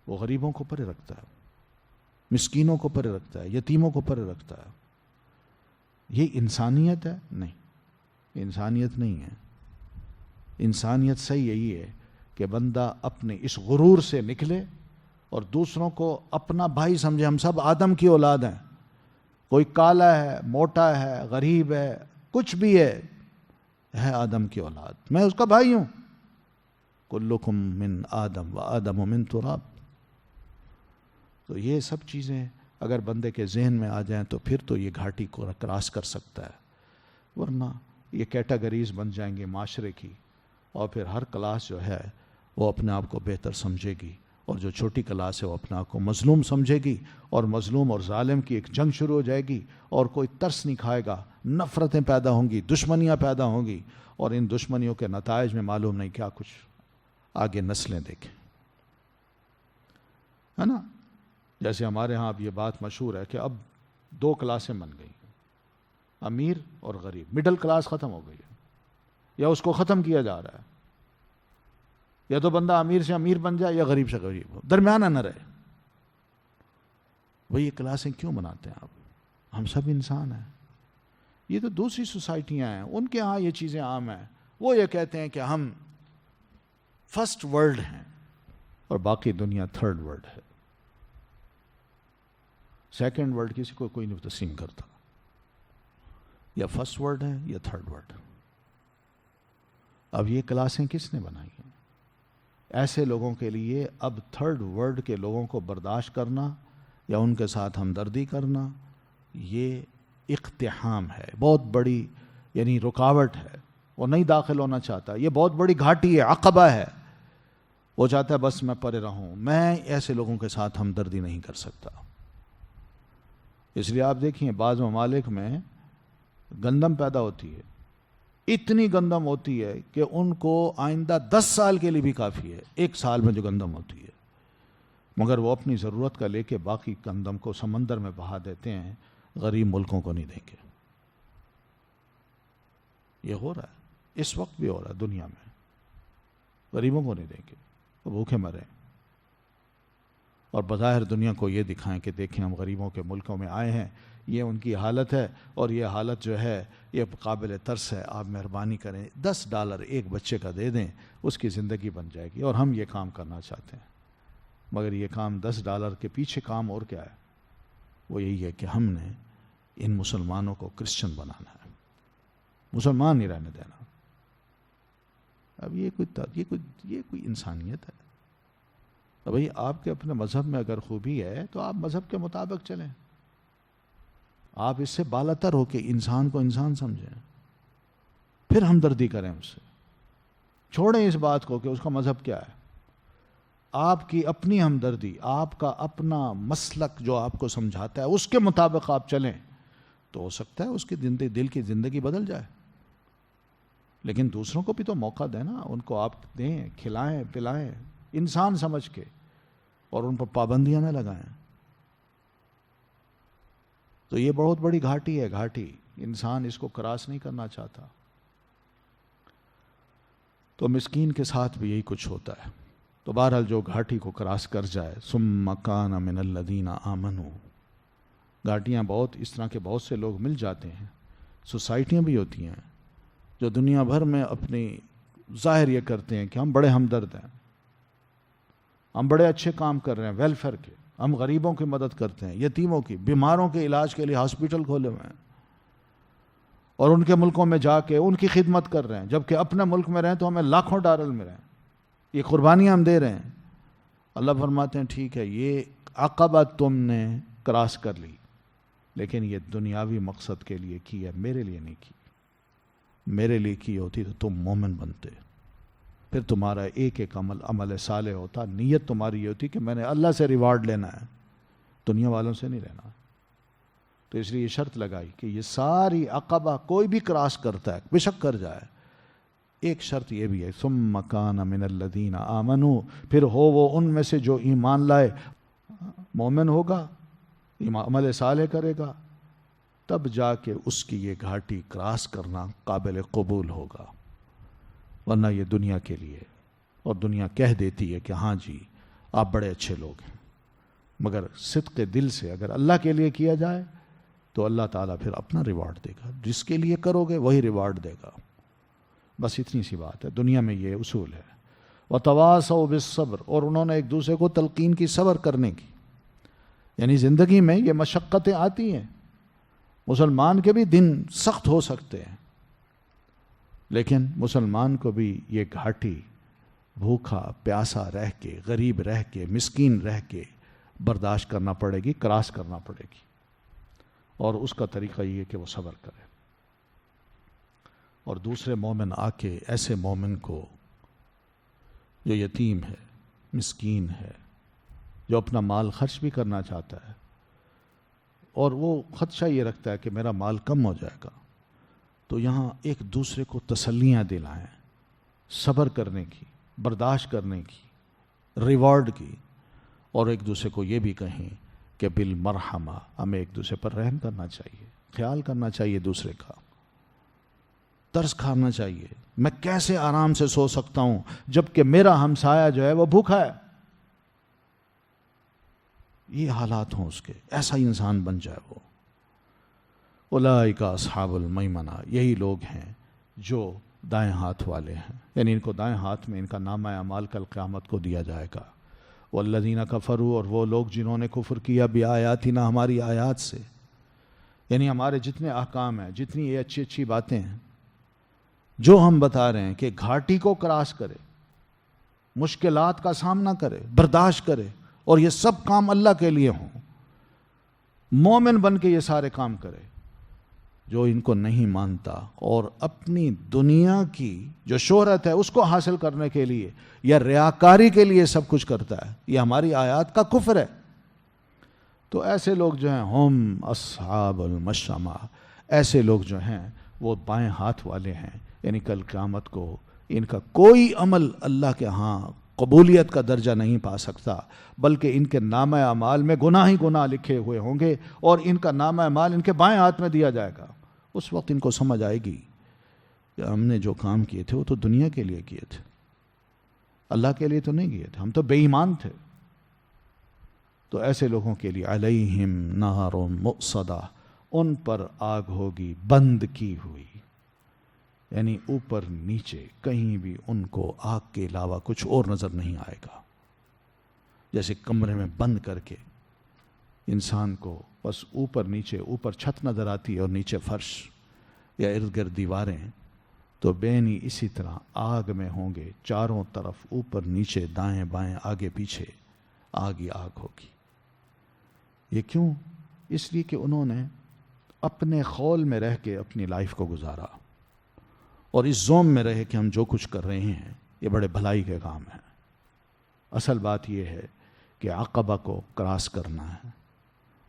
وہ غریبوں کو پرے رکھتا ہے، مسکینوں کو پرے رکھتا ہے، یتیموں کو پرے رکھتا ہے. یہ انسانیت ہے؟ نہیں، انسانیت نہیں ہے. انسانیت صحیح یہی ہے کہ بندہ اپنے اس غرور سے نکلے اور دوسروں کو اپنا بھائی سمجھے. ہم سب آدم کی اولاد ہیں. کوئی کالا ہے، موٹا ہے، غریب ہے، کچھ بھی ہے آدم کی اولاد. میں اس کا بھائی ہوں. کلکم من آدم و آدم من تراب. تو یہ سب چیزیں اگر بندے کے ذہن میں آ جائیں تو پھر تو یہ گھاٹی کو کراس کر سکتا ہے. ورنہ یہ کیٹیگریز بن جائیں گے معاشرے کی، اور پھر ہر کلاس جو ہے وہ اپنے آپ کو بہتر سمجھے گی، اور جو چھوٹی کلاس ہے وہ اپنے آپ کو مظلوم سمجھے گی، اور مظلوم اور ظالم کی ایک جنگ شروع ہو جائے گی، اور کوئی ترس نہیں کھائے گا. نفرتیں پیدا ہوں گی، دشمنیاں پیدا ہوں گی، اور ان دشمنیوں کے نتائج میں معلوم نہیں کیا کچھ آگے نسلیں دیکھیں. ہے نا؟ جیسے ہمارے ہاں اب یہ بات مشہور ہے کہ اب 2 کلاسیں بن گئی، امیر اور غریب. مڈل کلاس ختم ہو گئی ہے، یا اس کو ختم کیا جا رہا ہے. یا تو بندہ امیر سے امیر بن جائے یا غریب سے غریب ہو، درمیانہ نہ رہے. وہ یہ کلاسیں کیوں بناتے ہیں آپ؟ ہم سب انسان ہیں. یہ تو دوسری سوسائٹیاں ہیں، ان کے ہاں یہ چیزیں عام ہیں. وہ یہ کہتے ہیں کہ ہم فرسٹ ورلڈ ہیں اور باقی دنیا تھرڈ ورلڈ ہے. سیکنڈ ورلڈ کسی کو کوئی نہیں تسلیم کرتا. یا فرسٹ ورلڈ ہے یا تھرڈ ورلڈ. اب یہ کلاسیں کس نے بنائی ہیں؟ ایسے لوگوں کے لیے اب تھرڈ ورلڈ کے لوگوں کو برداشت کرنا یا ان کے ساتھ ہمدردی کرنا یہ اقتحام ہے، بہت بڑی یعنی رکاوٹ ہے. وہ نہیں داخل ہونا چاہتا. یہ بہت بڑی گھاٹی ہے، عقبہ ہے. وہ چاہتا ہے بس میں پرے رہوں. میں ایسے لوگوں کے ساتھ ہمدردی نہیں کر سکتا. اس لیے آپ دیکھیں بعض ممالک میں گندم پیدا ہوتی ہے، اتنی گندم ہوتی ہے کہ ان کو آئندہ 10 سال کے لیے بھی کافی ہے، 1 سال میں جو گندم ہوتی ہے، مگر وہ اپنی ضرورت کا لے کے باقی گندم کو سمندر میں بہا دیتے ہیں، غریب ملکوں کو نہیں دیں گے. یہ ہو رہا ہے، اس وقت بھی ہو رہا ہے دنیا میں. غریبوں کو نہیں دیں گے، وہ بھوکے مریں اور بظاہر دنیا کو یہ دکھائیں کہ دیکھیں ہم غریبوں کے ملکوں میں آئے ہیں، یہ ان کی حالت ہے اور یہ حالت جو ہے یہ قابل ترس ہے. آپ مہربانی کریں $10 ایک بچے کا دے دیں، اس کی زندگی بن جائے گی. اور ہم یہ کام کرنا چاہتے ہیں، مگر یہ کام $10 کے پیچھے کام اور کیا ہے؟ وہ یہی ہے کہ ہم نے ان مسلمانوں کو کرسچن بنانا ہے، مسلمان نہیں رہنے دینا. اب یہ کوئی انسانیت ہے؟ تو بھئی آپ کے اپنے مذہب میں اگر خوبی ہے تو آپ مذہب کے مطابق چلیں. آپ اس سے بالاتر ہو کہ انسان کو انسان سمجھیں، پھر ہمدردی کریں اس سے. چھوڑیں اس بات کو کہ اس کا مذہب کیا ہے. آپ کی اپنی ہمدردی، آپ کا اپنا مسلک جو آپ کو سمجھاتا ہے اس کے مطابق آپ چلیں تو ہو سکتا ہے اس کی دل کی زندگی بدل جائے. لیکن دوسروں کو بھی تو موقع دیں نا، ان کو آپ دیں، کھلائیں پلائیں انسان سمجھ کے، اور ان پر پابندیاں نہ لگائیں. تو یہ بہت بڑی گھاٹی ہے، گھاٹی. انسان اس کو کراس نہیں کرنا چاہتا. تو مسکین کے ساتھ بھی یہی کچھ ہوتا ہے. تو بہرحال جو گھاٹی کو کراس کر جائے، ثم کان من الذین آمنوا. گھاٹیاں بہت اس طرح کے بہت سے لوگ مل جاتے ہیں. سوسائٹیاں بھی ہوتی ہیں جو دنیا بھر میں اپنی ظاہر یہ کرتے ہیں کہ ہم بڑے ہمدرد ہیں، ہم بڑے اچھے کام کر رہے ہیں ویلفیئر کے، ہم غریبوں کی مدد کرتے ہیں، یتیموں کی، بیماروں کے علاج کے لیے ہاسپٹل کھولے ہوئے ہیں اور ان کے ملکوں میں جا کے ان کی خدمت کر رہے ہیں، جبکہ اپنے ملک میں رہیں تو ہمیں لاکھوں ڈالر مل رہے ہیں. یہ قربانیاں ہم دے رہے ہیں. اللہ فرماتے ہیں ٹھیک ہے یہ عقبہ تم نے کراس کر لی، لیکن یہ دنیاوی مقصد کے لیے کی ہے، میرے لیے نہیں کی. میرے لیے کی ہوتی تو تم مومن بنتے، پھر تمہارا ایک ایک عمل صالح ہوتا. نیت تمہاری یہ ہوتی کہ میں نے اللہ سے ریوارڈ لینا ہے، دنیا والوں سے نہیں لینا. تو اس لیے یہ شرط لگائی کہ یہ ساری عقبہ کوئی بھی کراس کرتا ہے بے شک کر جائے، ایک شرط یہ بھی ہے ثم کان من الذین آمنوا، پھر ہو وہ ان میں سے جو ایمان لائے، مومن ہوگا، عمل صالح کرے گا، تب جا کے اس کی یہ گھاٹی کراس کرنا قابل قبول ہوگا. ورنہ یہ دنیا کے لیے، اور دنیا کہہ دیتی ہے کہ ہاں جی آپ بڑے اچھے لوگ ہیں، مگر صدق دل سے اگر اللہ کے لیے کیا جائے تو اللہ تعالیٰ پھر اپنا ریوارڈ دے گا. جس کے لیے کرو گے وہی ریوارڈ دے گا. بس اتنی سی بات ہے. دنیا میں یہ اصول ہے. وَتَوَاصَوْا بِالصَّبْرِ، اور انہوں نے ایک دوسرے کو تلقین کی صبر کرنے کی. یعنی زندگی میں یہ مشقتیں آتی ہیں، مسلمان کے بھی دن سخت ہو سکتے ہیں، لیکن مسلمان کو بھی یہ گھاٹی بھوکا پیاسا رہ کے، غریب رہ کے، مسکین رہ کے برداشت کرنا پڑے گی، کراس کرنا پڑے گی. اور اس کا طریقہ یہ ہے کہ وہ صبر کرے. اور دوسرے مومن آ کے ایسے مومن کو جو یتیم ہے، مسکین ہے، جو اپنا مال خرچ بھی کرنا چاہتا ہے اور وہ خدشہ یہ رکھتا ہے کہ میرا مال کم ہو جائے گا، تو یہاں ایک دوسرے کو تسلیاں دلائیں، صبر کرنے کی، برداشت کرنے کی، ریوارڈ کی، اور ایک دوسرے کو یہ بھی کہیں کہ بالمرحمہ، ہمیں ایک دوسرے پر رحم کرنا چاہیے، خیال کرنا چاہیے دوسرے کا، ترس کھانا چاہیے. میں کیسے آرام سے سو سکتا ہوں جبکہ میرا ہمسایہ جو ہے وہ بھوکا ہے. یہ حالات ہوں اس کے، ایسا انسان بن جائے وہ. اولئک اصحاب المیمنہ، یہی لوگ ہیں جو دائیں ہاتھ والے ہیں، یعنی ان کو دائیں ہاتھ میں ان کا نامہ اعمال کل قیامت کو دیا جائے گا۔ والذین کفروا، اور وہ لوگ جنہوں نے کفر کیا بآیاتنا، ہماری آیات سے، یعنی ہمارے جتنے احکام ہیں، جتنی یہ اچھی اچھی باتیں ہیں جو ہم بتا رہے ہیں کہ گھاٹی کو کراس کرے، مشکلات کا سامنا کرے، برداشت کرے، اور یہ سب کام اللہ کے لیے ہوں، مومن بن کے یہ سارے کام کرے۔ جو ان کو نہیں مانتا اور اپنی دنیا کی جو شہرت ہے اس کو حاصل کرنے کے لیے یا ریاکاری کے لیے سب کچھ کرتا ہے، یہ ہماری آیات کا کفر ہے۔ تو ایسے لوگ جو ہیں ہم اصحاب المشأمہ، ایسے لوگ جو ہیں وہ بائیں ہاتھ والے ہیں، یعنی کل قیامت کو ان کا کوئی عمل اللہ کے ہاں قبولیت کا درجہ نہیں پا سکتا، بلکہ ان کے نامہ اعمال میں گناہ ہی گناہ لکھے ہوئے ہوں گے، اور ان کا نامہ اعمال ان کے بائیں ہاتھ میں دیا جائے گا۔ اس وقت ان کو سمجھ آئے گی کہ ہم نے جو کام کیے تھے وہ تو دنیا کے لیے کیے تھے، اللہ کے لیے تو نہیں کیے تھے، ہم تو بے ایمان تھے۔ تو ایسے لوگوں کے لیے علیہم نار مؤصدہ، ان پر آگ ہوگی بند کی ہوئی، یعنی اوپر نیچے کہیں بھی ان کو آگ کے علاوہ کچھ اور نظر نہیں آئے گا۔ جیسے کمرے میں بند کر کے انسان کو بس اوپر نیچے، اوپر چھت نظر آتی ہے اور نیچے فرش یا ارد گرد دیواریں، تو بینی اسی طرح آگ میں ہوں گے، چاروں طرف اوپر نیچے دائیں بائیں آگے پیچھے آگ ہی آگ ہوگی۔ یہ کیوں؟ اس لیے کہ انہوں نے اپنے خول میں رہ کے اپنی لائف کو گزارا، اور اس زوم میں رہے کہ ہم جو کچھ کر رہے ہیں یہ بڑے بھلائی کے کام ہیں۔ اصل بات یہ ہے کہ عقبہ کو کراس کرنا ہے،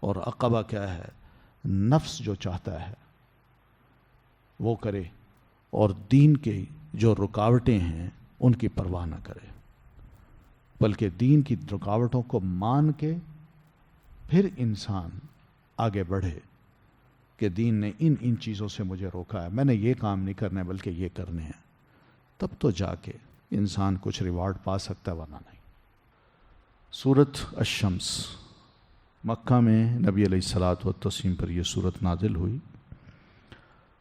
اور عقبہ کیا ہے؟ نفس جو چاہتا ہے وہ کرے، اور دین کے جو رکاوٹیں ہیں ان کی پرواہ نہ کرے، بلکہ دین کی رکاوٹوں کو مان کے پھر انسان آگے بڑھے کہ دین نے ان چیزوں سے مجھے روکا ہے، میں نے یہ کام نہیں کرنے بلکہ یہ کرنے ہیں، تب تو جا کے انسان کچھ ریوارڈ پا سکتا ہے، ورنہ نہیں۔ سورۃ الشمس، مکہ میں نبی علیہ الصلاۃ والتسلیم پر یہ سورت نازل ہوئی۔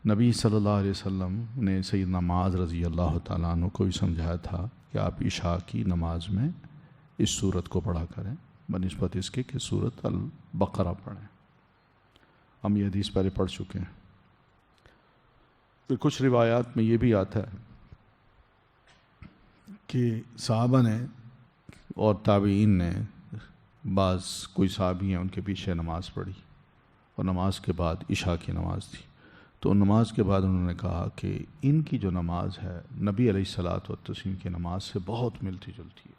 نبی صلی اللہ علیہ وسلم نے سیدنا معاذ رضی اللہ تعالیٰ عنہ کو بھی سمجھایا تھا کہ آپ عشاء کی نماز میں اس سورت کو پڑھا کریں، بنسبت اس کے کہ سورت البقرہ پڑھیں۔ ہم یہ حدیث پہلے پڑھ چکے ہیں۔ پھر کچھ روایات میں یہ بھی آتا ہے کہ صحابہ نے اور تابعین نے، بعض کوئی صحابی ہیں ان کے پیچھے نماز پڑھی، اور نماز کے بعد عشاء کی نماز تھی، تو نماز کے بعد انہوں نے کہا کہ ان کی جو نماز ہے نبی علیہ الصلاۃ والتسلیم کی نماز سے بہت ملتی جلتی ہے۔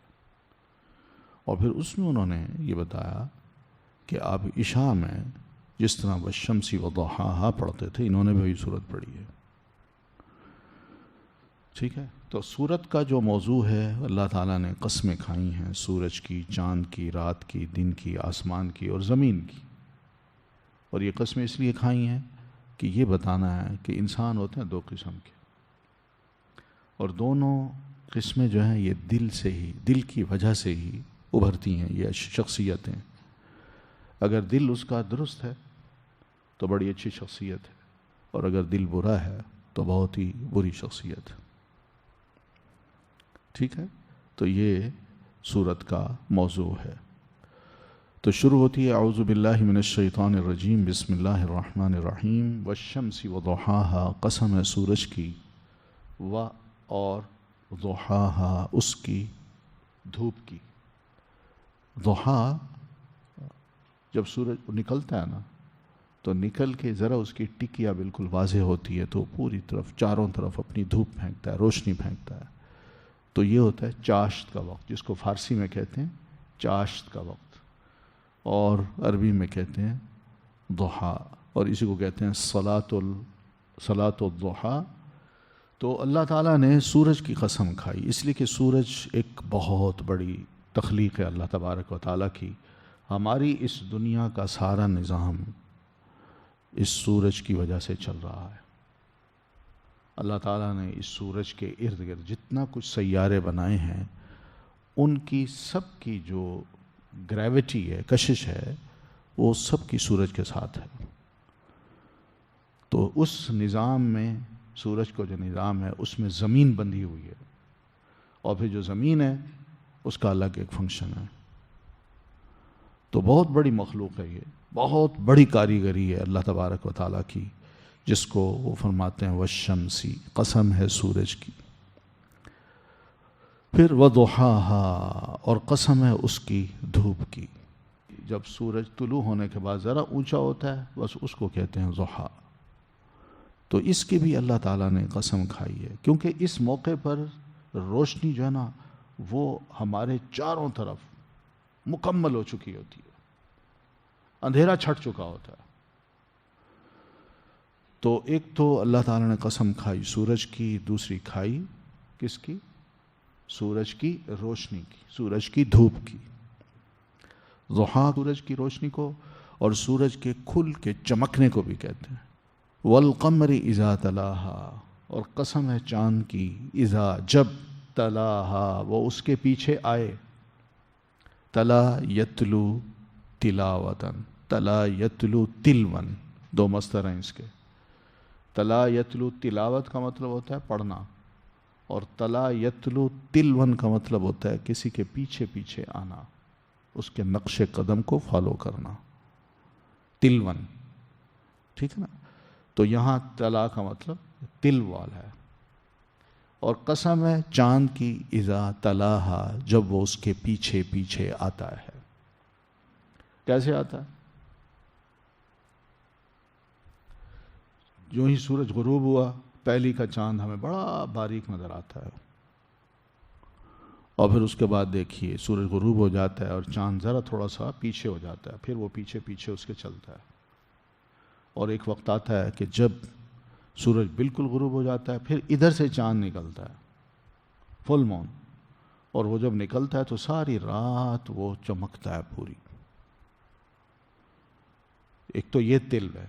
اور پھر اس میں انہوں نے یہ بتایا کہ آپ عشاء میں جس طرح والشمس وضحاہا پڑھتے تھے، انہوں نے بھی وہی صورت پڑھی ہے۔ ٹھیک ہے، تو سورت کا جو موضوع ہے، اللہ تعالیٰ نے قسمیں کھائی ہیں، سورج کی، چاند کی، رات کی، دن کی، آسمان کی اور زمین کی، اور یہ قسمیں اس لیے کھائی ہیں کہ یہ بتانا ہے کہ انسان ہوتے ہیں دو قسم کے، اور دونوں قسمیں جو ہیں یہ دل سے ہی، دل کی وجہ سے ہی ابھرتی ہیں یہ شخصیتیں۔ اگر دل اس کا درست ہے تو بڑی اچھی شخصیت ہے، اور اگر دل برا ہے تو بہت ہی بری شخصیت ہے۔ ٹھیک ہے، تو یہ سورت کا موضوع ہے۔ تو شروع ہوتی ہے اعوذ باللہ من الشیطان الرجیم، بسم اللہ الرحمن الرحیم، والشمس وضحاہا، قسم ہے سورج کی، اور ضحاہا، اس کی، دھوپ کی۔ ضحا، جب سورج نکلتا ہے نا تو نکل کے ذرا اس کی ٹکیا بالکل واضح ہوتی ہے تو پوری طرف چاروں طرف اپنی دھوپ پھینکتا ہے، روشنی پھینکتا ہے، تو یہ ہوتا ہے چاشت کا وقت، جس کو فارسی میں کہتے ہیں چاشت کا وقت، اور عربی میں کہتے ہیں ضحا، اور اسی کو کہتے ہیں صلاۃ الضحا۔ تو اللہ تعالیٰ نے سورج کی قسم کھائی، اس لیے کہ سورج ایک بہت بڑی تخلیق ہے اللہ تبارک و تعالیٰ کی۔ ہماری اس دنیا کا سارا نظام اس سورج کی وجہ سے چل رہا ہے۔ اللہ تعالیٰ نے اس سورج کے ارد گرد جتنا کچھ سیارے بنائے ہیں، ان کی سب کی جو گریوٹی ہے، کشش ہے، وہ سب کی سورج کے ساتھ ہے۔ تو اس نظام میں سورج کو جو نظام ہے اس میں زمین بندھی ہوئی ہے، اور پھر جو زمین ہے اس کا الگ ایک فنکشن ہے. تو بہت بڑی مخلوق ہے، یہ بہت بڑی کاریگری ہے اللہ تبارک و تعالیٰ کی، جس کو وہ فرماتے ہیں والشمسی، قسم ہے سورج کی. پھر وضحاها، اور قسم ہے اس کی دھوپ کی. جب سورج طلوع ہونے کے بعد ذرا اونچا ہوتا ہے بس اس کو کہتے ہیں ضحا. تو اس کی بھی اللہ تعالیٰ نے قسم کھائی ہے، کیونکہ اس موقع پر روشنی جو ہے نا وہ ہمارے چاروں طرف مکمل ہو چکی ہوتی ہے، اندھیرا چھٹ چکا ہوتا ہے. تو ایک تو اللہ تعالیٰ نے قسم کھائی سورج کی، دوسری کھائی کس کی؟ سورج کی روشنی کی، سورج کی دھوپ کی. ضحا سورج کی روشنی کو، اور سورج کے کھل کے چمکنے کو بھی کہتے ہیں. والقمر اذا تلاہا، اور قسم ہے چاند کی، اذا جب، تلاہا وہ اس کے پیچھے آئے. تلا یتلو تلاوتن، تلا یتلو تلون، دو مصدر ہیں اس کے. تلا یتلو تلاوت کا مطلب ہوتا ہے پڑھنا، اور تلا یتلو تلون کا مطلب ہوتا ہے کسی کے پیچھے پیچھے آنا، اس کے نقش قدم کو فالو کرنا. تلون، ٹھیک ہے نا. تو یہاں تلا کا مطلب تل والا ہے. اور قسم ہے چاند کی، اذا تلاہا جب وہ اس کے پیچھے پیچھے آتا ہے. کیسے آتا ہے؟ جو ہی سورج غروب ہوا پہلی کا چاند ہمیں بڑا باریک نظر آتا ہے، اور پھر اس کے بعد دیکھیے سورج غروب ہو جاتا ہے اور چاند ذرا تھوڑا سا پیچھے ہو جاتا ہے، پھر وہ پیچھے پیچھے اس کے چلتا ہے. اور ایک وقت آتا ہے کہ جب سورج بالکل غروب ہو جاتا ہے پھر ادھر سے چاند نکلتا ہے، فل مون، اور وہ جب نکلتا ہے تو ساری رات وہ چمکتا ہے پوری. ایک تو یہ تلو ہے،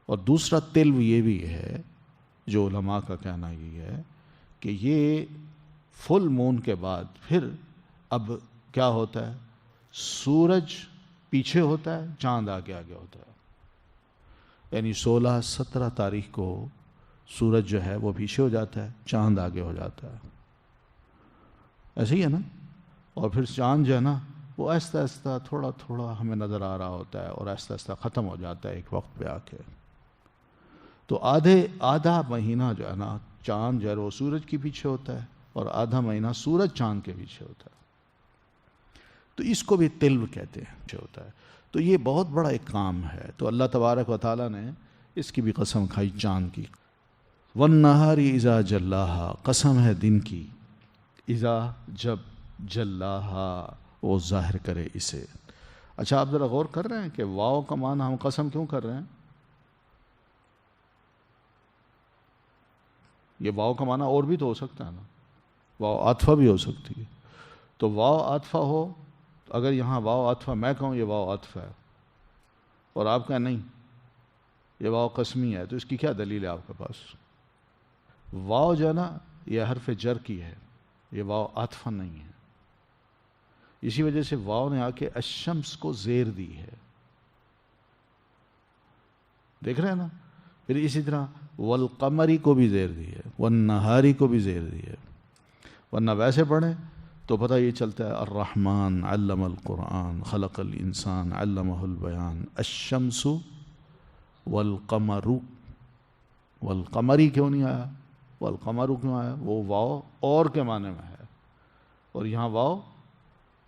اور دوسرا تلو یہ بھی ہے، جو علماء کا کہنا یہ ہے کہ یہ فل مون کے بعد پھر اب کیا ہوتا ہے، سورج پیچھے ہوتا ہے، چاند آگے آگے ہوتا ہے. یعنی 16-17 تاریخ کو سورج جو ہے وہ پیچھے ہو جاتا ہے، چاند آگے ہو جاتا ہے. ایسے ہی ہے نا. اور پھر چاند جو ہے نا وہ آہستہ آہستہ تھوڑا تھوڑا ہمیں نظر آ رہا ہوتا ہے، اور آہستہ آہستہ ختم ہو جاتا ہے ایک وقت پہ آ کے. تو آدھا مہینہ جو ہے نا چاند جو ہے وہ سورج کے پیچھے ہوتا ہے، اور آدھا مہینہ سورج چاند کے پیچھے ہوتا ہے. تو اس کو بھی تلو کہتے ہیں، جو ہوتا ہے. تو یہ بہت بڑا ایک کام ہے. تو اللہ تبارک و تعالیٰ نے اس کی بھی قسم کھائی چاند کی. والنہار اذا جلاہا، قسم ہے دن کی، اذا جب، جلاہا وہ ظاہر کرے اسے. اچھا آپ ذرا غور کر رہے ہیں کہ واو کا معنی ہم قسم کیوں کر رہے ہیں؟ یہ واو کا معنی اور بھی تو ہو سکتا ہے نا، واو عاطفہ بھی ہو سکتی ہے. تو واو عاطفہ ہو، اگر یہاں واو عاطفہ میں کہوں یہ واو عاطفہ ہے، اور آپ کہیں نہیں یہ واو قسمی ہے، تو اس کی کیا دلیل ہے آپ کے پاس؟ واو جو ہے نا یہ حرف جر کی ہے، یہ واو عاطفہ نہیں ہے. اسی وجہ سے واو نے آ کے الشمس کو زیر دی ہے. دیکھ رہے ہیں نا. پھر اسی طرح والقمری کو بھی زیر دی ہے، والنہاری کو بھی زیر دی ہے. ورنہ ویسے پڑھیں تو پتہ یہ چلتا ہے الرحمن علم القرآن خلق الانسان علمہ البیان الشمس والقمر. والقمری کیوں نہیں آیا؟ والقمر کیوں آیا؟ وہ واو اور کے معنی میں ہے، اور یہاں واو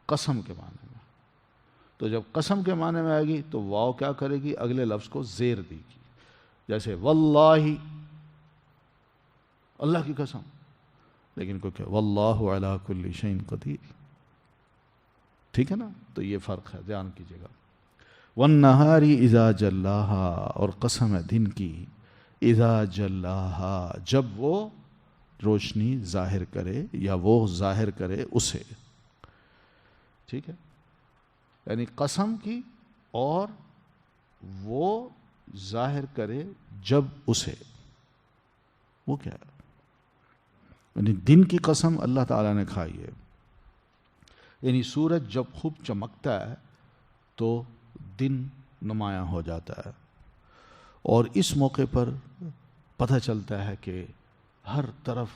قسم کے معنی میں. تو جب قسم کے معنی میں آئے گی تو واو کیا کرے گی؟ اگلے لفظ کو زیر دے گی. جیسے واللہ، اللہ کی قسم، لیکن کوئی کہ واللہ علی کل شیء قدیر. ٹھیک ہے نا. تو یہ فرق ہے، دھیان کیجیے گا. والنہار اذا جلاہا، اور قسم ہے دن کی، اذا جلاہا جب وہ روشنی ظاہر کرے یا وہ ظاہر کرے اسے. ٹھیک ہے. یعنی قسم کی اور وہ ظاہر کرے جب اسے. وہ کیا ہے؟ یعنی دن کی قسم اللہ تعالیٰ نے کھائی ہے. یعنی سورج جب خوب چمکتا ہے تو دن نمایاں ہو جاتا ہے، اور اس موقع پر پتہ چلتا ہے کہ ہر طرف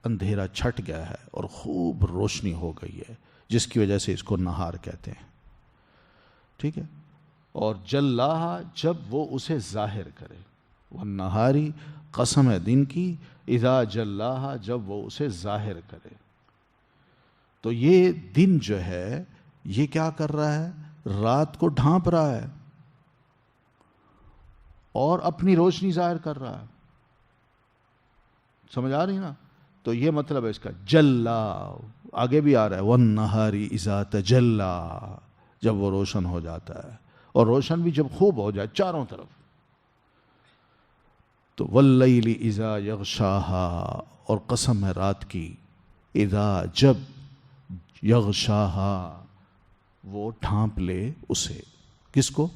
اندھیرا چھٹ گیا ہے اور خوب روشنی ہو گئی ہے، جس کی وجہ سے اس کو نہار کہتے ہیں، ٹھیک ہے۔ اور جلاہا جب وہ اسے ظاہر کرے، والنہاری قسم ہے دن کی، اذا جلاہا جب وہ اسے ظاہر کرے۔ تو یہ دن جو ہے یہ کیا کر رہا ہے؟ رات کو ڈھانپ رہا ہے اور اپنی روشنی ظاہر کر رہا ہے، سمجھ آ رہی نا؟ تو یہ مطلب ہے اس کا جلا، آگے بھی آ رہا ہے والنہاری اذا تجلا، جب وہ روشن ہو جاتا ہے، اور روشن بھی جب خوب ہو جائے چاروں طرف۔ تو واللیل اذا یغشاہا، اور قسم ہے رات کی، اذا جب، یغشاہا وہ ڈھانپ لے اسے، کس کو؟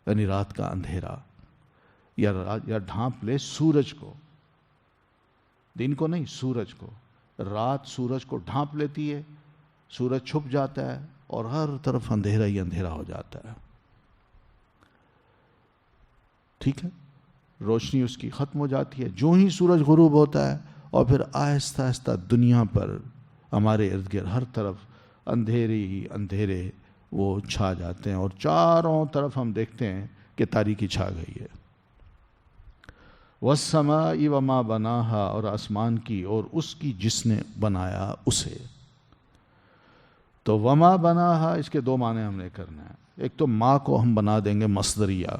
یعنی رات کا اندھیرا، یا ڈھانپ لے سورج کو، دن کو نہیں، سورج کو۔ رات سورج کو ڈھانپ لیتی ہے، سورج چھپ جاتا ہے اور ہر طرف اندھیرا ہی اندھیرا ہو جاتا ہے، ٹھیک ہے۔ روشنی اس کی ختم ہو جاتی ہے جو ہی سورج غروب ہوتا ہے، اور پھر آہستہ آہستہ دنیا پر ہمارے ارد گرد ہر طرف اندھیرے ہی اندھیرے وہ چھا جاتے ہیں، اور چاروں طرف ہم دیکھتے ہیں کہ تاریکی چھا گئی ہے۔ وَالسَّمَاءِ وَمَا بَنَاهَا، اور آسمان کی اور اس کی جس نے بنایا اسے۔ تو وما بناہا اس کے دو معنی ہم نے کرنا ہے۔ ایک تو ما کو ہم بنا دیں گے مصدریہ،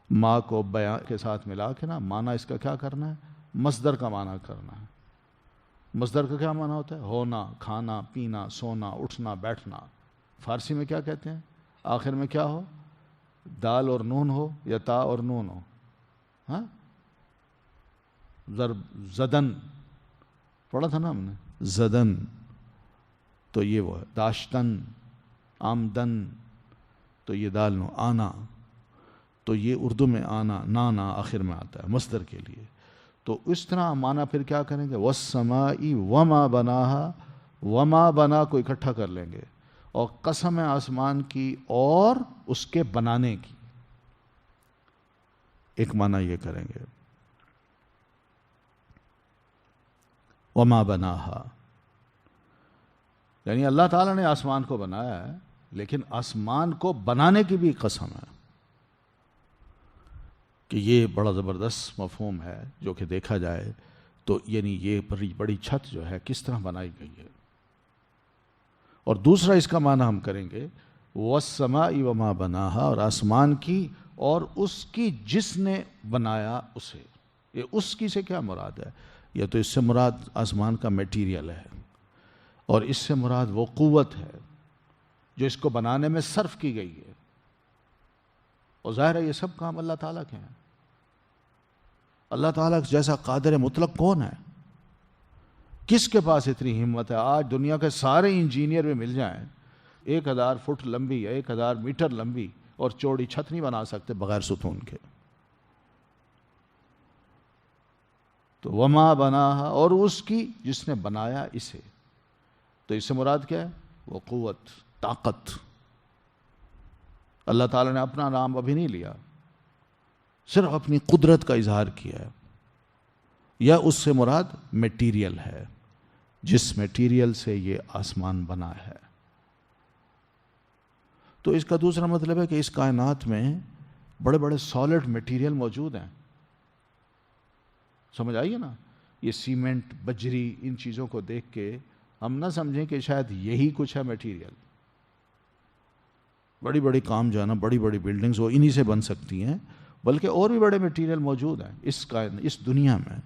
ما کو بیان کے ساتھ ملا کے نا، معنی اس کا کیا کرنا ہے؟ مصدر کا معنی کرنا ہے۔ مصدر کا کیا معنی ہوتا ہے؟ ہونا، کھانا، پینا، سونا، اٹھنا، بیٹھنا۔ فارسی میں کیا کہتے ہیں؟ آخر میں کیا ہو؟ دال اور نون ہو یا تا اور نون ہو؟ ہاں، زدن پڑھا تھا نا ہم نے، زدن، تو یہ وہ ہے داشتن، آمدن، تو یہ دال نو، آنا، تو یہ اردو میں آنا، نانا آخر میں آتا ہے مصدر کے لیے۔ تو اس طرح معنی پھر کیا کریں گے؟ وَالسَّمَاءِ وَمَا بَنَاهَا، وما بنا کو اکٹھا کر لیں گے، اور قسم ہے آسمان کی اور اس کے بنانے کی، ایک معنی یہ کریں گے وما بناہا، یعنی اللہ تعالیٰ نے آسمان کو بنایا ہے، لیکن آسمان کو بنانے کی بھی قسم ہے، کہ یہ بڑا زبردست مفہوم ہے جو کہ دیکھا جائے تو، یعنی یہ بڑی چھت جو ہے کس طرح بنائی گئی ہے۔ اور دوسرا اس کا معنی ہم کریں گے وَالسَّمَاءِ وَمَا بَنَاهَا، اور آسمان کی اور اس کی جس نے بنایا اسے۔ یہ اس کی سے کیا مراد ہے؟ یا تو اس سے مراد آسمان کا میٹیریل ہے، اور اس سے مراد وہ قوت ہے جو اس کو بنانے میں صرف کی گئی ہے، اور ظاہر ہے یہ سب کام اللہ تعالیٰ کے ہیں۔ اللہ تعالیٰ جیسا قادر مطلق کون ہے؟ کس کے پاس اتنی ہمت ہے؟ آج دنیا کے سارے انجینئر بھی مل جائیں، 1000 فٹ لمبی یا 1000 میٹر لمبی اور چوڑی چھت نہیں بنا سکتے بغیر ستون کے۔ تو وما بناہا، اور اس کی جس نے بنایا اسے، تو اس سے مراد کیا ہے؟ وہ قوت، طاقت۔ اللہ تعالیٰ نے اپنا نام ابھی نہیں لیا، صرف اپنی قدرت کا اظہار کیا ہے، یا اس سے مراد میٹیریل ہے، جس میٹیریل سے یہ آسمان بنا ہے۔ تو اس کا دوسرا مطلب ہے کہ اس کائنات میں بڑے بڑے سالڈ میٹیریل موجود ہیں، سمجھ آئیے نا؟ یہ سیمنٹ، بجری، ان چیزوں کو دیکھ کے ہم نہ سمجھیں کہ شاید یہی کچھ ہے میٹیریل۔ بڑی بڑی کام جو ہے نا، بڑی بڑی بلڈنگز وہ انہی سے بن سکتی ہیں، بلکہ اور بھی بڑے میٹیریل موجود ہیں اس دنیا میں۔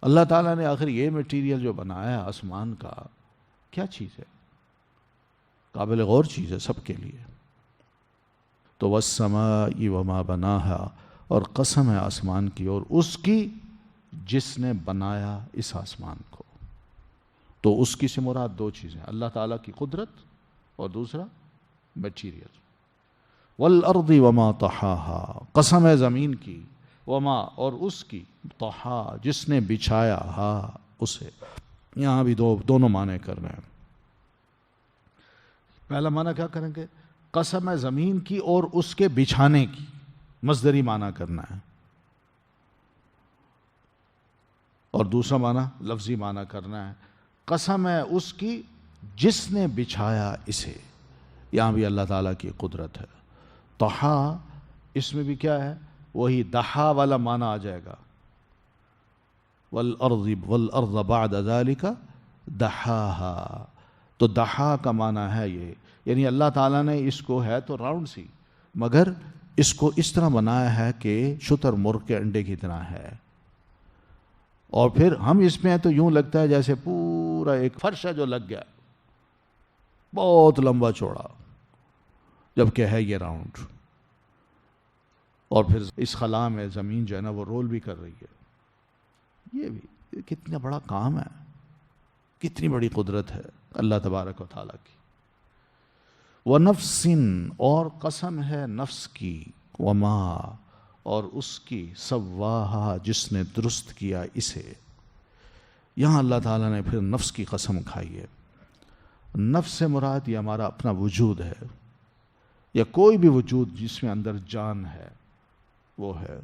اللہ تعالیٰ نے آخر یہ میٹیریل جو بنایا ہے آسمان کا، کیا چیز ہے؟ قابل غور چیز ہے سب کے لیے۔ تو وَالسَّمَاءِ وَمَا بَنَاهَا، اور قسم ہے آسمان کی اور اس کی جس نے بنایا اس آسمان کو۔ تو اس کی سے مراد دو چیزیں، اللہ تعالیٰ کی قدرت اور دوسرا میٹیریل۔ وَالْأَرْضِ وَمَا طَحَاهَا، قسم ہے زمین کی، وما اور اس کی، طحا جس نے بچھایا، ہا اسے۔ یہاں بھی دونوں معنی کر رہے ہیں۔ پہلا معنی کیا کریں گے؟ قسم ہے زمین کی اور اس کے بچھانے کی، مصدری معنی کرنا ہے، اور دوسرا معنی لفظی معنی کرنا ہے، قسم ہے اس کی جس نے بچھایا اسے۔ یہاں بھی اللہ تعالیٰ کی قدرت ہے۔ طحا اس میں بھی کیا ہے، وہی دحا والا معنی آ جائے گا، والارض بعد ذلك دحاها، تو دحا کا معنی ہے یہ، یعنی اللہ تعالیٰ نے اس کو، ہے تو راؤنڈ سی، مگر اس کو اس طرح بنایا ہے کہ شتر مرغ کے انڈے کی طرح ہے، اور پھر ہم اس میں تو یوں لگتا ہے جیسے پورا ایک فرش ہے جو لگ گیا، بہت لمبا چوڑا، جبکہ ہے یہ راؤنڈ، اور پھر اس خلا میں زمین جو ہے نا وہ رول بھی کر رہی ہے۔ یہ بھی کتنا بڑا کام ہے، کتنی بڑی قدرت ہے اللہ تبارک و تعالیٰ کی۔ وَنَفْسٍ، اور قسم ہے نفس کی، وما، اور اس کی، سواہا، جس نے درست کیا اسے۔ یہاں اللہ تعالیٰ نے پھر نفس کی قسم کھائی ہے۔ نفس سے مراد یہ ہمارا اپنا وجود ہے، یا کوئی بھی وجود جس میں اندر جان ہے وہ ہے۔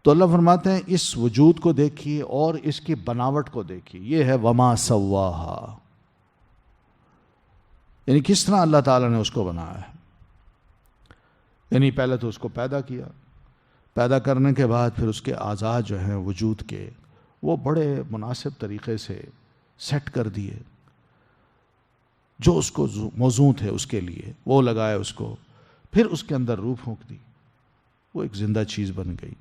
تو اللہ فرماتے ہیں اس وجود کو دیکھیے اور اس کی بناوٹ کو دیکھیے، یہ ہے وما سواہا، یعنی کس طرح اللہ تعالیٰ نے اس کو بنایا ہے۔ یعنی پہلے تو اس کو پیدا کیا، پیدا کرنے کے بعد پھر اس کے اعضاء جو ہیں وجود کے، وہ بڑے مناسب طریقے سے سیٹ کر دیے، جو اس کو موزوں تھے اس کے لیے وہ لگائے اس کو، پھر اس کے اندر روح پھونک دی، وہ ایک زندہ چیز بن گئی۔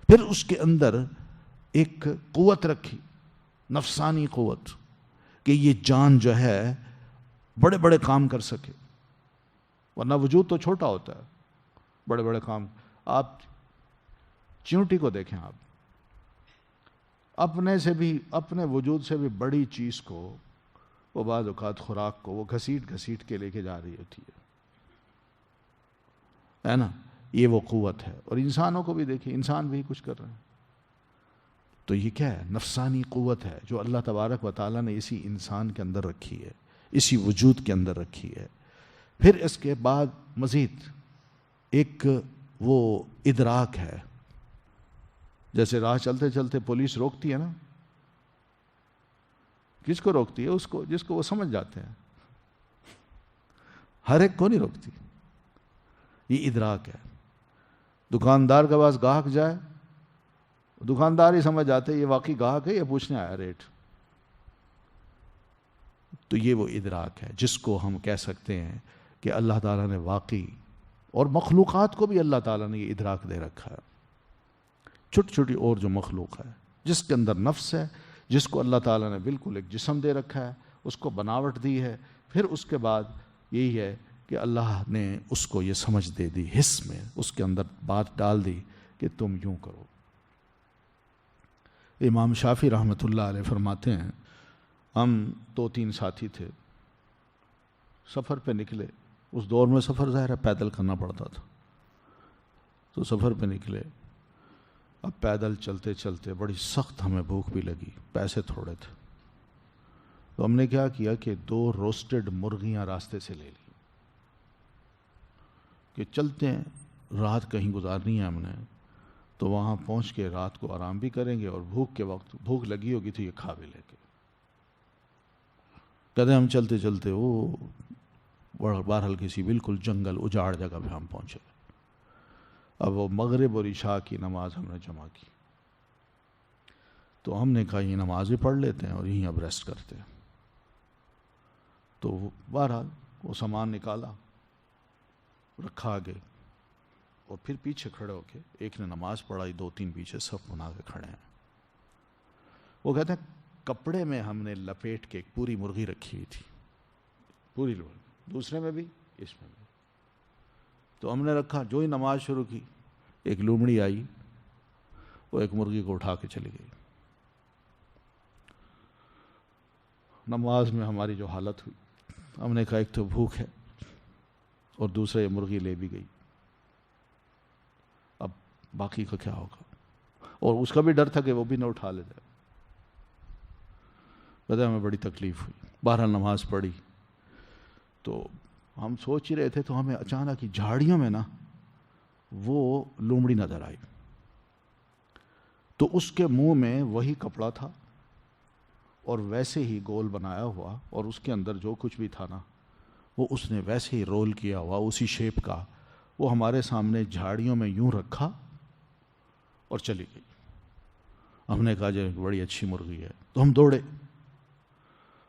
پھر اس کے اندر ایک قوت رکھی، نفسانی قوت، کہ یہ جان جو ہے بڑے بڑے کام کر سکے، ورنہ وجود تو چھوٹا ہوتا ہے، بڑے بڑے کام۔ آپ چیونٹی کو دیکھیں، آپ اپنے سے بھی، اپنے وجود سے بھی بڑی چیز کو وہ بعض اوقات خوراک کو وہ گھسیٹ گھسیٹ کے لے کے جا رہی ہوتی ہے نا، یہ وہ قوت ہے۔ اور انسانوں کو بھی دیکھیں، انسان بھی کچھ کر رہے ہیں، تو یہ کیا ہے، نفسانی قوت ہے جو اللہ تبارک و تعالیٰ نے اسی انسان کے اندر رکھی ہے، اسی وجود کے اندر رکھی ہے۔ پھر اس کے بعد مزید ایک وہ ادراک ہے، جیسے راہ چلتے چلتے پولیس روکتی ہے نا، کس کو روکتی ہے؟ اس کو جس کو وہ سمجھ جاتے ہیں، ہر ایک کو نہیں روکتی، یہ ادراک ہے۔ دکاندار کے پاس گاہک جائے، دکاندار ہی سمجھ جاتے یہ واقعی گاہک ہے یا پوچھنے آیا ریٹ، تو یہ وہ ادراک ہے جس کو ہم کہہ سکتے ہیں کہ اللہ تعالیٰ نے واقعی، اور مخلوقات کو بھی اللہ تعالیٰ نے یہ ادراک دے رکھا ہے، چھوٹی چھوٹی اور جو مخلوق ہے جس کے اندر نفس ہے، جس کو اللہ تعالیٰ نے بالکل ایک جسم دے رکھا ہے، اس کو بناوٹ دی ہے، پھر اس کے بعد یہی ہے کہ اللہ نے اس کو یہ سمجھ دے دی، حس میں اس کے اندر بات ڈال دی کہ تم یوں کرو۔ امام شافعی رحمۃ اللہ علیہ فرماتے ہیں، ہم 2-3 ساتھی تھے، سفر پہ نکلے، اس دور میں سفر ظاہر ہے پیدل کرنا پڑتا تھا، تو سفر پہ نکلے، اب پیدل چلتے چلتے بڑی سخت ہمیں بھوک بھی لگی، پیسے تھوڑے تھے، تو ہم نے کیا کیا کہ 2 روسٹڈ مرغیاں راستے سے لے لی، کہ چلتے ہیں، رات کہیں گزارنی ہے ہم نے، تو وہاں پہنچ کے رات کو آرام بھی کریں گے، اور بھوک کے وقت بھوک لگی ہوگی تو یہ کھا بھی لیں گے۔ کہتے ہم چلتے چلتے وہ بہرحال کسی بالکل جنگل اجاڑ جگہ پہ ہم پہنچے، اب وہ مغرب اور عشاء کی نماز ہم نے جمع کی، تو ہم نے کہا یہ نماز بھی پڑھ لیتے ہیں اور یہیں اب ریسٹ کرتے ہیں، تو بہرحال وہ سامان نکالا، رکھا آگے، اور پھر پیچھے کھڑے ہو کے ایک نے نماز پڑھائی، 2-3 پیچھے صف بنا کے کھڑے ہیں۔ وہ کہتے ہیں کپڑے میں ہم نے لپیٹ کے ایک پوری مرغی رکھی ہوئی تھی، پوری مرغی، دوسرے میں بھی اس میں بھی، تو ہم نے رکھا، جو ہی نماز شروع کی ایک لومڑی آئی، وہ ایک مرغی کو اٹھا کے چلی گئی۔ نماز میں ہماری جو حالت ہوئی، ہم نے کہا ایک تو بھوک ہے اور دوسرا یہ مرغی لے بھی گئی، اب باقی کا کیا ہوگا، اور اس کا بھی ڈر تھا کہ وہ بھی نہ اٹھا لے جائے، بتا ہمیں بڑی تکلیف ہوئی۔ بہرحال نماز پڑھی، تو ہم سوچ ہی رہے تھے، تو ہمیں اچانک ہی جھاڑیوں میں نا وہ لومڑی نظر آئی، تو اس کے منہ میں وہی کپڑا تھا اور ویسے ہی گول بنایا ہوا، اور اس کے اندر جو کچھ بھی تھا نا وہ اس نے ویسے ہی رول کیا ہوا اسی شیپ کا، وہ ہمارے سامنے جھاڑیوں میں یوں رکھا اور چلی گئی۔ ہم نے کہا جو بڑی اچھی مرغی ہے، تو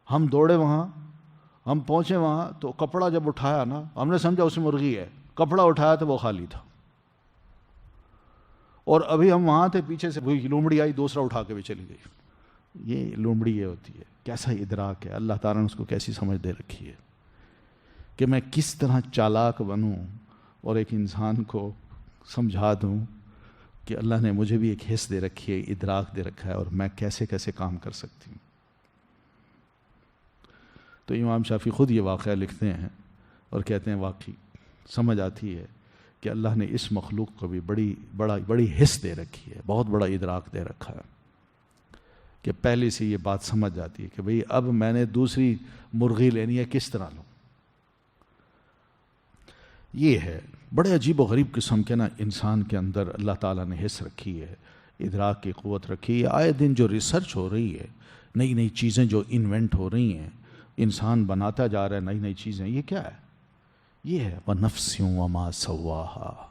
ہم دوڑے وہاں، ہم پہنچے وہاں تو کپڑا جب اٹھایا نا ہم نے سمجھا اسی مرغی ہے، کپڑا اٹھایا تو وہ خالی تھا، اور ابھی ہم وہاں تھے، پیچھے سے وہی لومڑی آئی، دوسرا اٹھا کے بھی چلی گئی۔ یہ لومڑی یہ ہوتی ہے، کیسا ادراک ہے، اللہ تعالیٰ نے اس کو کیسی سمجھ دے رکھی ہے کہ میں کس طرح چالاک بنوں اور ایک انسان کو سمجھا دوں کہ اللہ نے مجھے بھی ایک حس دے رکھی ہے، ادراک دے رکھا ہے، اور میں کیسے کیسے کام کر سکتی ہوں۔ تو امام شافعی خود یہ واقعہ لکھتے ہیں اور کہتے ہیں واقعی سمجھ آتی ہے کہ اللہ نے اس مخلوق کو بھی بڑی حس دے رکھی ہے، بہت بڑا ادراک دے رکھا ہے، کہ پہلے سے یہ بات سمجھ جاتی ہے کہ بھئی اب میں نے دوسری مرغی لینی ہے، کس طرح لوں۔ یہ ہے بڑے عجیب و غریب قسم کے نا انسان کے اندر اللہ تعالیٰ نے حس رکھی ہے، ادراک کی قوت رکھی ہے۔ آئے دن جو ریسرچ ہو رہی ہے، نئی نئی چیزیں جو انوینٹ ہو رہی ہیں، انسان بناتا جا رہا ہے نئی نئی چیزیں، یہ کیا ہے؟ یہ ہے وَنَفْسٍ وَمَا سَوَّاهَا،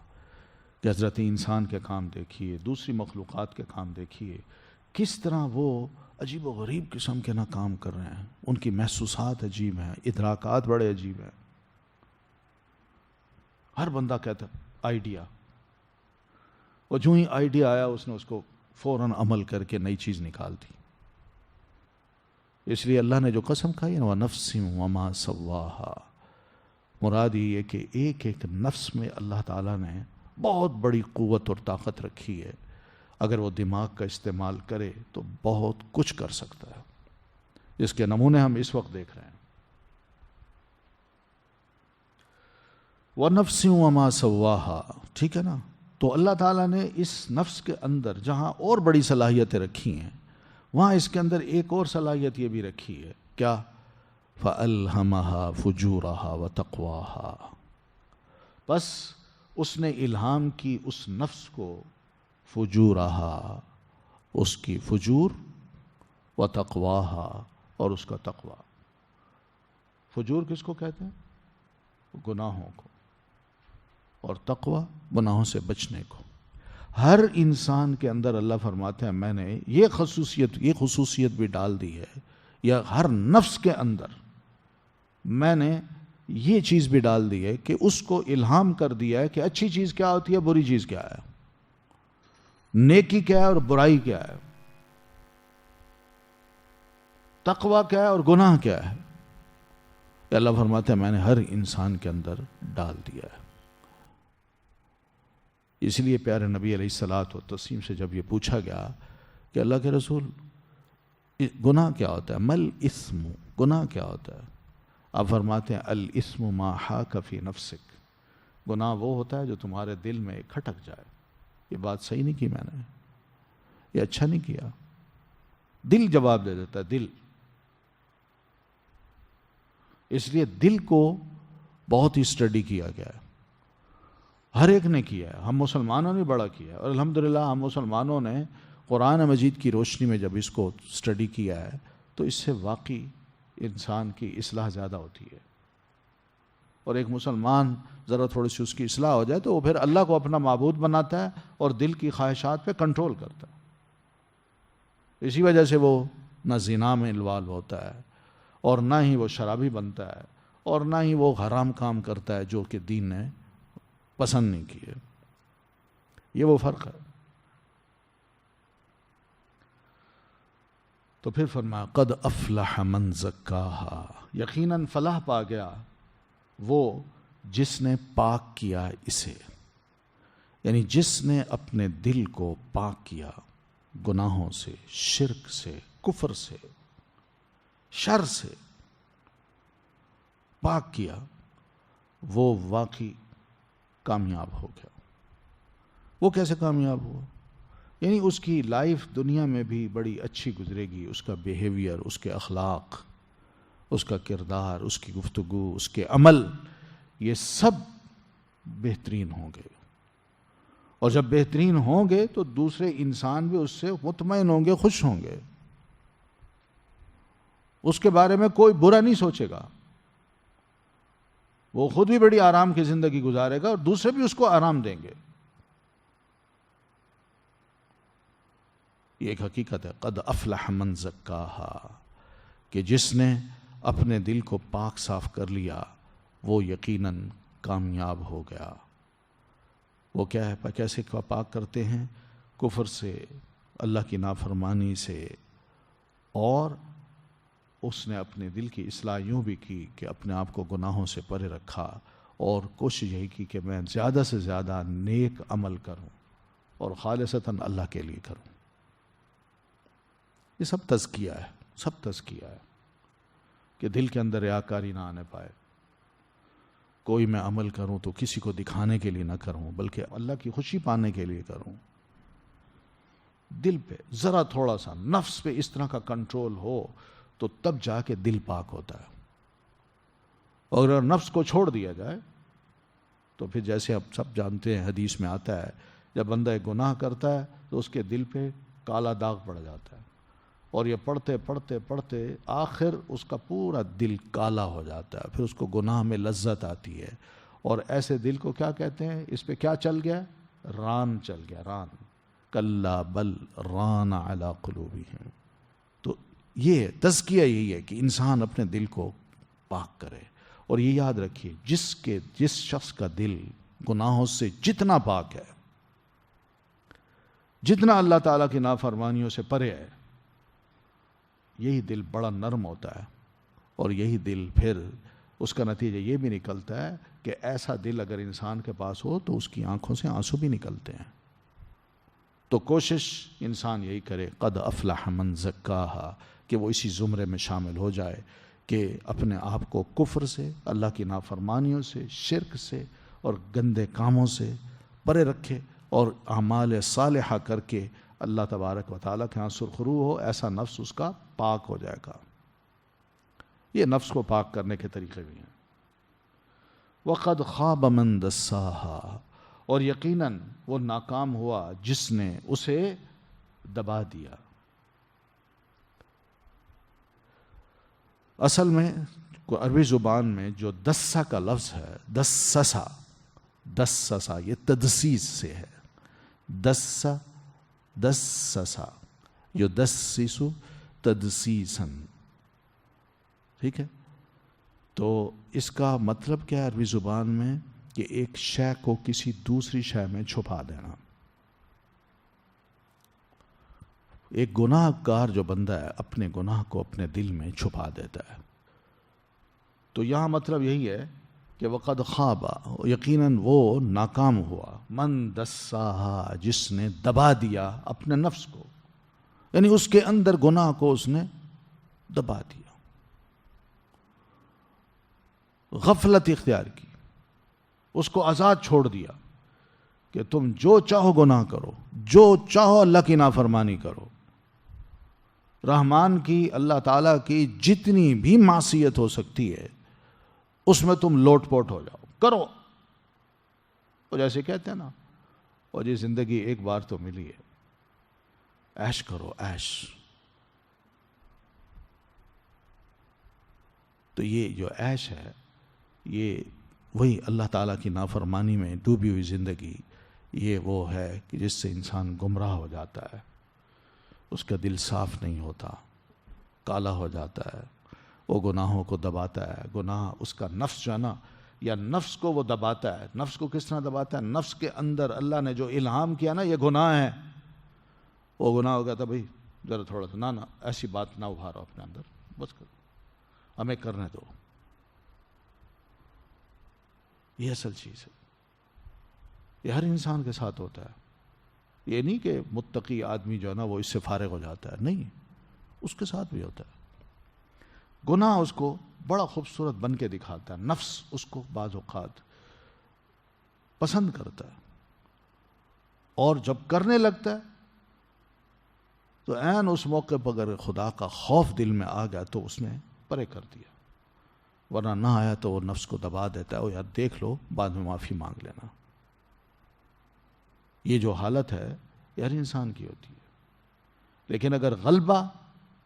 کہ حضرت انسان کے کام دیکھیے، دوسری مخلوقات کے کام دیکھیے، کس طرح وہ عجیب و غریب قسم کے نا کام کر رہے ہیں، ان کی محسوسات عجیب ہیں، ادراکات بڑے عجیب ہیں۔ ہر بندہ کہتا آئیڈیا، اور جو ہی آئیڈیا آیا اس نے اس کو فوراً عمل کر کے نئی چیز نکال دی۔ اس لیے اللہ نے جو قسم کھائی ہے وَنَفْسٍ وَمَا سَوَّاهَا، مراد یہ کہ ایک ایک نفس میں اللہ تعالیٰ نے بہت بڑی قوت اور طاقت رکھی ہے، اگر وہ دماغ کا استعمال کرے تو بہت کچھ کر سکتا ہے۔ اس کے نمونے ہم اس وقت دیکھ رہے ہیں۔ وَنَفْسٍ وَمَا سَوَّاهَا، ٹھیک ہے نا؟ تو اللہ تعالیٰ نے اس نفس کے اندر جہاں اور بڑی صلاحیتیں رکھی ہیں، وہاں اس کے اندر ایک اور صلاحیت یہ بھی رکھی ہے، کیا؟ فَأَلْهَمَهَا فُجُورَهَا وَتَقْوَاهَا، بس اس نے الہام کی اس نفس کو فجورہا، اس کی فجور، وتقواہا، اور اس کا تقوی۔ فجور کس کو کہتے ہیں؟ گناہوں کو، اور تقوی گناہوں سے بچنے کو۔ ہر انسان کے اندر اللہ فرماتے ہیں میں نے یہ خصوصیت بھی ڈال دی ہے، یا ہر نفس کے اندر میں نے یہ چیز بھی ڈال دی ہے کہ اس کو الہام کر دیا ہے کہ اچھی چیز کیا ہوتی ہے، بری چیز کیا ہے، نیکی کیا ہے اور برائی کیا ہے، تقوی کیا ہے اور گناہ کیا ہے۔ اللہ فرماتے ہیں میں نے ہر انسان کے اندر ڈال دیا ہے۔ اس لیے پیارے نبی علیہ الصلاۃ والتسلیم سے جب یہ پوچھا گیا کہ اللہ کے رسول گناہ کیا ہوتا ہے، مل اسم، گناہ کیا ہوتا ہے، آپ فرماتے ہیں الاسم ما حاک فی نفسک، گناہ وہ ہوتا ہے جو تمہارے دل میں کھٹک جائے۔ یہ بات صحیح نہیں کی میں نے، یہ اچھا نہیں کیا، دل جواب دے دیتا ہے، دل۔ اس لیے دل کو بہت ہی اسٹڈی کیا گیا ہے، ہر ایک نے کیا ہے، ہم مسلمانوں نے بڑا کیا ہے، اور الحمدللہ ہم مسلمانوں نے قرآن مجید کی روشنی میں جب اس کو اسٹڈی کیا ہے تو اس سے واقعی انسان کی اصلاح زیادہ ہوتی ہے۔ اور ایک مسلمان ذرا تھوڑی سی اس کی اصلاح ہو جائے تو وہ پھر اللہ کو اپنا معبود بناتا ہے اور دل کی خواہشات پہ کنٹرول کرتا ہے۔ اسی وجہ سے وہ نہ زنا میں انوالو ہوتا ہے، اور نہ ہی وہ شرابی بنتا ہے، اور نہ ہی وہ حرام کام کرتا ہے جو کہ دین نے پسند نہیں کیے۔ یہ وہ فرق ہے۔ تو پھر فرمایا قد افلح من زکاہا، یقیناً فلاح پا گیا وہ جس نے پاک کیا اسے، یعنی جس نے اپنے دل کو پاک کیا گناہوں سے، شرک سے، کفر سے، شر سے پاک کیا، وہ واقعی کامیاب ہو گیا۔ وہ کیسے کامیاب ہوا؟ یعنی اس کی لائف دنیا میں بھی بڑی اچھی گزرے گی، اس کا بیہیویئر، اس کے اخلاق، اس کا کردار، اس کی گفتگو، اس کے عمل، یہ سب بہترین ہوں گے۔ اور جب بہترین ہوں گے تو دوسرے انسان بھی اس سے مطمئن ہوں گے، خوش ہوں گے، اس کے بارے میں کوئی برا نہیں سوچے گا، وہ خود بھی بڑی آرام کی زندگی گزارے گا اور دوسرے بھی اس کو آرام دیں گے۔ یہ ایک حقیقت ہے، قد افلح من زکاہا، کہ جس نے اپنے دل کو پاک صاف کر لیا وہ یقیناً کامیاب ہو گیا۔ وہ کیا ہے، کیسے پاک کرتے ہیں؟ کفر سے، اللہ کی نافرمانی سے، اور اس نے اپنے دل کی اصلاح یوں بھی کی کہ اپنے آپ کو گناہوں سے پرے رکھا اور کوشش یہی کی کہ میں زیادہ سے زیادہ نیک عمل کروں اور خالصتاً اللہ کے لیے کروں۔ یہ سب تزکیہ ہے، سب تزکیہ ہے کہ دل کے اندر ریاکاری نہ آنے پائے۔ کوئی میں عمل کروں تو کسی کو دکھانے کے لیے نہ کروں بلکہ اللہ کی خوشی پانے کے لیے کروں۔ دل پہ ذرا تھوڑا سا نفس پہ اس طرح کا کنٹرول ہو تو تب جا کے دل پاک ہوتا ہے، اور اگر نفس کو چھوڑ دیا جائے تو پھر جیسے آپ سب جانتے ہیں، حدیث میں آتا ہے جب بندہ ایک گناہ کرتا ہے تو اس کے دل پہ کالا داغ پڑ جاتا ہے، اور یہ پڑھتے پڑھتے پڑھتے آخر اس کا پورا دل کالا ہو جاتا ہے، پھر اس کو گناہ میں لذت آتی ہے، اور ایسے دل کو کیا کہتے ہیں؟ اس پہ کیا چل گیا؟ ران چل گیا، ران، کلا بل ران علی قلوبہم۔ تو یہ تزکیہ یہی ہے کہ انسان اپنے دل کو پاک کرے، اور یہ یاد رکھیے جس شخص کا دل گناہوں سے جتنا پاک ہے، جتنا اللہ تعالیٰ کی نافرمانیوں سے پرے ہے، یہی دل بڑا نرم ہوتا ہے، اور یہی دل پھر اس کا نتیجہ یہ بھی نکلتا ہے کہ ایسا دل اگر انسان کے پاس ہو تو اس کی آنکھوں سے آنسو بھی نکلتے ہیں۔ تو کوشش انسان یہی کرے، قد افلح من زکاہا، کہ وہ اسی زمرے میں شامل ہو جائے کہ اپنے آپ کو کفر سے، اللہ کی نافرمانیوں سے، شرک سے اور گندے کاموں سے پرے رکھے، اور اعمال صالحہ کر کے اللہ تبارک و تعالیٰ کے ہاں سرخرو ہو، ایسا نفس اس کا پاک ہو جائے گا۔ یہ نفس کو پاک کرنے کے طریقے بھی ہیں۔ وَقَدْ خَابَ مَنْ دَسَّاهَا، اور یقیناً وہ ناکام ہوا جس نے اسے دبا دیا۔ اصل میں عربی زبان میں جو دسا کا لفظ ہے، دسسا، یہ تدسیس سے ہے، دسسا یدسسو تدسیسن، ٹھیک ہے؟ تو اس کا مطلب کیا ہے عربی زبان میں؟ کہ ایک شے کو کسی دوسری شے میں چھپا دینا۔ ایک گناہ گار جو بندہ ہے اپنے گناہ کو اپنے دل میں چھپا دیتا ہے۔ تو یہاں مطلب یہی ہے کہ وقد خاب، یقیناً وہ ناکام ہوا، من دساہا، جس نے دبا دیا اپنے نفس کو، یعنی اس کے اندر گناہ کو اس نے دبا دیا، غفلت اختیار کی، اس کو آزاد چھوڑ دیا کہ تم جو چاہو گناہ کرو، جو چاہو اللہ کی نافرمانی کرو، رحمان کی، اللہ تعالیٰ کی جتنی بھی معصیت ہو سکتی ہے اس میں تم لوٹ پوٹ ہو جاؤ، کرو۔ اور جیسے کہتے ہیں نا، اور یہ زندگی ایک بار تو ملی ہے، عیش کرو عیش۔ تو یہ جو عیش ہے، یہ وہی اللہ تعالیٰ کی نافرمانی میں ڈوبی ہوئی زندگی، یہ وہ ہے کہ جس سے انسان گمراہ ہو جاتا ہے، اس کا دل صاف نہیں ہوتا، کالا ہو جاتا ہے، وہ گناہوں کو دباتا ہے۔ گناہ اس کا نفس جو ہے نا، یا نفس کو وہ دباتا ہے۔ نفس کو کس طرح دباتا ہے؟ نفس کے اندر اللہ نے جو الہام کیا نا، یہ گناہ ہے، وہ گناہ ہو گیا تھا، بھائی ذرا تھوڑا سا نہ ایسی بات نہ ابھارو اپنے اندر، بس کرو، ہمیں کرنے دو۔ یہ اصل چیز ہے، یہ ہر انسان کے ساتھ ہوتا ہے۔ یہ نہیں کہ متقی آدمی جو ہے نا وہ اس سے فارغ ہو جاتا ہے، نہیں، اس کے ساتھ بھی ہوتا ہے۔ گناہ اس کو بڑا خوبصورت بن کے دکھاتا ہے، نفس اس کو بعض اوقات پسند کرتا ہے، اور جب کرنے لگتا ہے تو عین اس موقع پر اگر خدا کا خوف دل میں آ گیا تو اس نے پرے کر دیا، ورنہ نہ آیا تو وہ نفس کو دبا دیتا ہے، وہ یار دیکھ لو بعد میں معافی مانگ لینا۔ یہ جو حالت ہے یہ ہر انسان کی ہوتی ہے. لیکن اگر غلبہ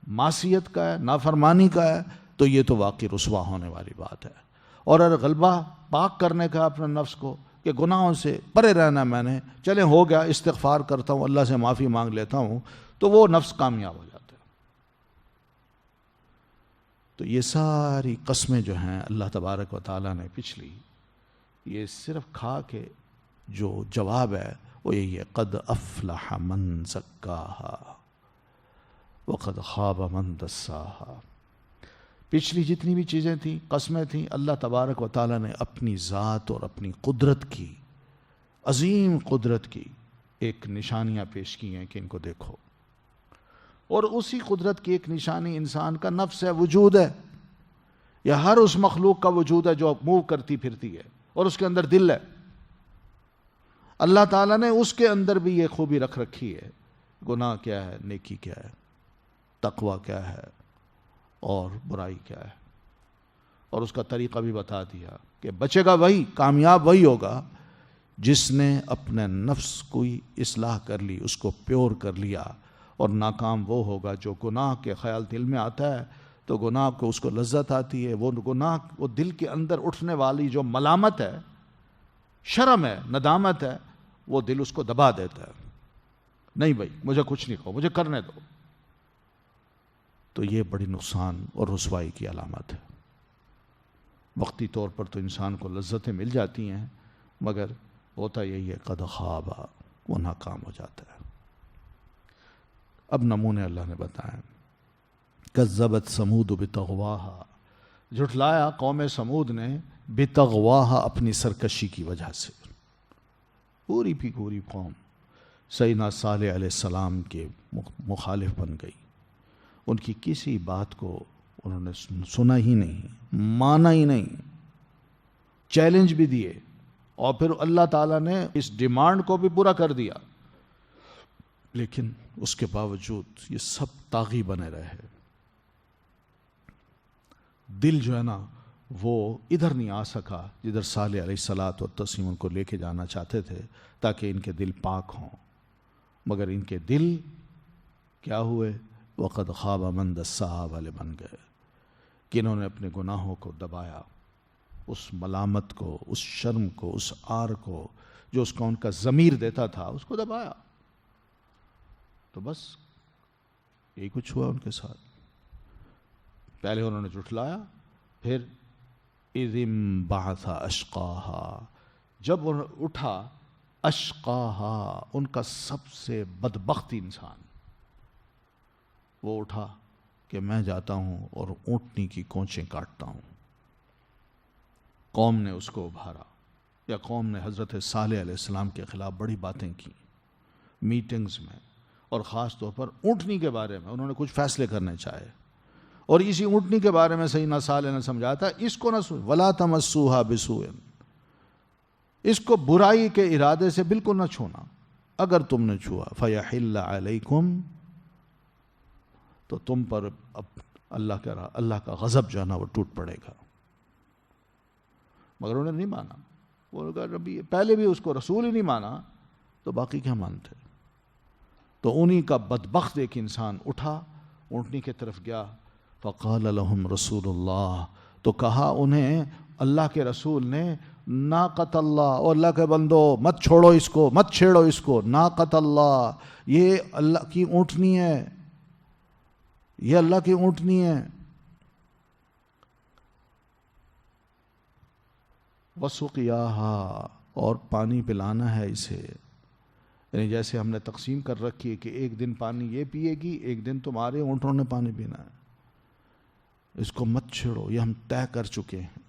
معصیت کا ہے، نافرمانی کا ہے، تو یہ تو واقعی رسوا ہونے والی بات ہے. اور اگر غلبہ پاک کرنے کا اپنے نفس کو کہ گناہوں سے پرے رہنا، میں نے چلیں ہو گیا، استغفار کرتا ہوں، اللہ سے معافی مانگ لیتا ہوں، تو وہ نفس کامیاب ہو جاتا ہے. تو یہ ساری قسمیں جو ہیں اللہ تبارک و تعالیٰ نے پچھلی، یہ صرف کھا کے جو جواب ہے وہ یہی ہے، قد افلح من زکاہا وقد خاب من دساہا. پچھلی جتنی بھی چیزیں تھیں، قسمیں تھیں، اللہ تبارک و تعالیٰ نے اپنی ذات اور اپنی قدرت کی، عظیم قدرت کی ایک نشانیاں پیش کی ہیں کہ ان کو دیکھو. اور اسی قدرت کی ایک نشانی انسان کا نفس ہے، وجود ہے، یا ہر اس مخلوق کا وجود ہے جو موو کرتی پھرتی ہے، اور اس کے اندر دل ہے. اللہ تعالیٰ نے اس کے اندر بھی یہ خوبی رکھ رکھی ہے، گناہ کیا ہے، نیکی کیا ہے، تقوی کیا ہے، اور برائی کیا ہے. اور اس کا طریقہ بھی بتا دیا کہ بچے گا وہی، کامیاب وہی ہوگا جس نے اپنے نفس کو اصلاح کر لی، اس کو پیور کر لیا. اور ناکام وہ ہوگا جو گناہ کے خیال دل میں آتا ہے تو گناہ کو اس کو لذت آتی ہے، وہ گناہ، وہ دل کے اندر اٹھنے والی جو ملامت ہے، شرم ہے، ندامت ہے، وہ دل اس کو دبا دیتا ہے. نہیں بھائی مجھے کچھ نہیں کہو، مجھے کرنے دو. تو یہ بڑی نقصان اور رسوائی کی علامت ہے. وقتی طور پر تو انسان کو لذتیں مل جاتی ہیں، مگر ہوتا یہی ہے قد خابا، وہ ناکام ہو جاتا ہے. اب نمونے اللہ نے بتائے. کذبت ثمود بطغواہا، جھٹلایا قوم سمود نے، بطغواہا، اپنی سرکشی کی وجہ سے. پوری کی پوری قوم سیدنا صالح علیہ السلام کے مخالف بن گئی. ان کی کسی بات کو انہوں نے سنا ہی نہیں، مانا ہی نہیں، چیلنج بھی دیے، اور پھر اللہ تعالیٰ نے اس ڈیمانڈ کو بھی پورا کر دیا. لیکن اس کے باوجود یہ سب طاغی بنے رہے. دل جو ہے نا وہ ادھر نہیں آ سکا جدھر صالح علیہ الصلاۃ والتسلیم ان کو لے کے جانا چاہتے تھے تاکہ ان کے دل پاک ہوں، مگر ان کے دل کیا ہوئے، وقد خاب من دساہا والے بن گئے کہ انہوں نے اپنے گناہوں کو دبایا، اس ملامت کو، اس شرم کو، اس آر کو جو اس کا ان کا ضمیر دیتا تھا، اس کو دبایا. تو بس یہی کچھ ہوا ان کے ساتھ. پہلے انہوں نے جھٹلایا، پھر اذ انبعث اشقاہا، جب اٹھا اشقاہا، ان کا سب سے بدبخت انسان، وہ اٹھا کہ میں جاتا ہوں اور اونٹنی کی کونچیں کاٹتا ہوں. قوم نے اس کو ابھارا، یا قوم نے حضرت صالح علیہ السلام کے خلاف بڑی باتیں کی میٹنگز میں، اور خاص طور پر اونٹنی کے بارے میں انہوں نے کچھ فیصلے کرنے چاہے. اور اسی اونٹنی کے بارے میں سیدنا صالح نے سمجھایا تھا، اس کو نہ وَلَا تَمَسُّوهَا بِسُوءٍ، اس کو برائی کے ارادے سے بالکل نہ چھونا. اگر تم نے چھوا فَيَحِلَّ عَلَيْكُمْ، تو تم پر اب اللہ کا غضب جو ہے نا وہ ٹوٹ پڑے گا. مگر انہوں نے نہیں مانا. وہ پہلے بھی اس کو رسول ہی نہیں مانا تو باقی کیا مانتے. تو انہی کا بدبخت ایک انسان اٹھا، اونٹنی کی طرف گیا. فقال لهم رسول اللہ، تو کہا انہیں اللہ کے رسول نے، ناقۃ اللہ، اور اللہ کے بندو مت چھوڑو اس کو، مت چھیڑو اس کو. ناقۃ اللہ، یہ اللہ کی اونٹنی ہے، یہ اللہ کی اونٹنی ہے. وسقیاہا، اور پانی پلانا ہے اسے. یعنی جیسے ہم نے تقسیم کر رکھی ہے کہ ایک دن پانی یہ پیے گی، ایک دن تمہارے اونٹوں نے پانی پینا ہے. اس کو مت چھیڑو، یہ ہم طے کر چکے ہیں.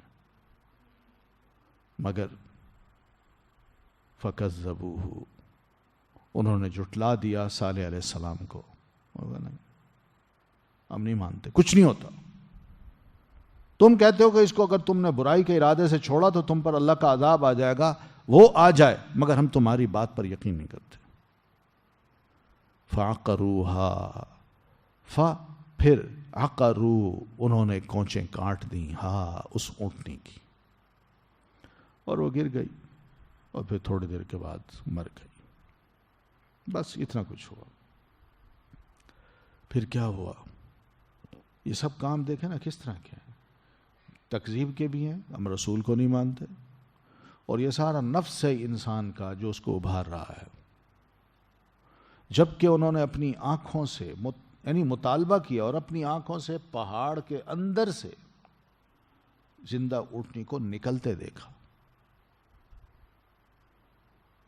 مگر فَكَذَّبُوهُ، انہوں نے جھٹلا دیا صالح علیہ السلام کو. ہم نہیں مانتے، کچھ نہیں ہوتا. تم کہتے ہو کہ اس کو اگر تم نے برائی کے ارادے سے چھوڑا تو تم پر اللہ کا عذاب آ جائے گا. وہ آ جائے، مگر ہم تمہاری بات پر یقین نہیں کرتے. فَعَقَرُوهَا، پھر عقروا، انہوں نے کونچیں کاٹ دیں، اس اونٹنی کی، اور وہ گر گئی، اور پھر تھوڑی دیر کے بعد مر گئی. بس اتنا کچھ ہوا. پھر کیا ہوا؟ یہ سب کام دیکھیں نا کس طرح کے ہیں، تکذیب کے بھی ہیں، ہم رسول کو نہیں مانتے، اور یہ سارا نفس ہے انسان کا جو اس کو ابھار رہا ہے. جبکہ انہوں نے اپنی آنکھوں سے یعنی مطالبہ کیا اور اپنی آنکھوں سے پہاڑ کے اندر سے زندہ اونٹنی کو نکلتے دیکھا.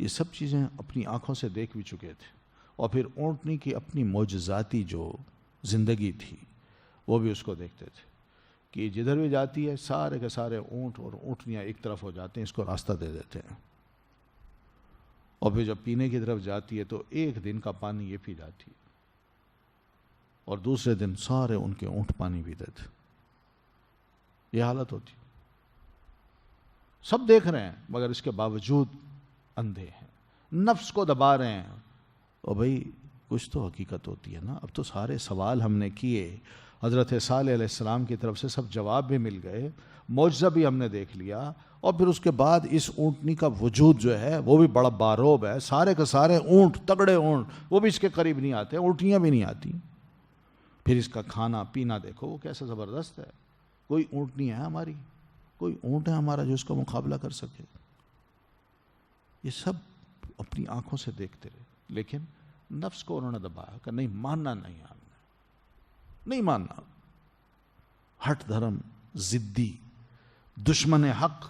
یہ سب چیزیں اپنی آنکھوں سے دیکھ بھی چکے تھے، اور پھر اونٹنی کی اپنی معجزاتی جو زندگی تھی وہ بھی اس کو دیکھتے تھے کہ جدھر بھی جاتی ہے سارے کے سارے اونٹ اور اونٹنیاں ایک طرف ہو جاتے ہیں، اس کو راستہ دے دیتے ہیں. اور پھر جب پینے کی طرف جاتی ہے تو ایک دن کا پانی یہ پی جاتی ہے، اور دوسرے دن سارے ان کے اونٹ پانی پیتے تھے. یہ حالت ہوتی. سب دیکھ رہے ہیں مگر اس کے باوجود اندھے ہیں، نفس کو دبا رہے ہیں. اور بھائی کچھ تو حقیقت ہوتی ہے نا. اب تو سارے سوال ہم نے کیے، حضرت صالح علیہ السلام کی طرف سے سب جواب بھی مل گئے، معجزہ بھی ہم نے دیکھ لیا، اور پھر اس کے بعد اس اونٹنی کا وجود جو ہے وہ بھی بڑا باروب ہے. سارے کے سارے اونٹ، تگڑے اونٹ، وہ بھی اس کے قریب نہیں آتے، اونٹنیاں بھی نہیں آتی. پھر اس کا کھانا پینا دیکھو وہ کیسا زبردست ہے. کوئی اونٹنی ہے ہماری، کوئی اونٹ ہے ہمارا جو اس کا مقابلہ کر سکے. یہ سب اپنی آنکھوں سے دیکھتے رہے، لیکن نفس کو انہوں نے دبایا کہ نہیں ماننا، نہیں ہم نے نہیں ماننا. ہٹ دھرم، ضدی، دشمن حق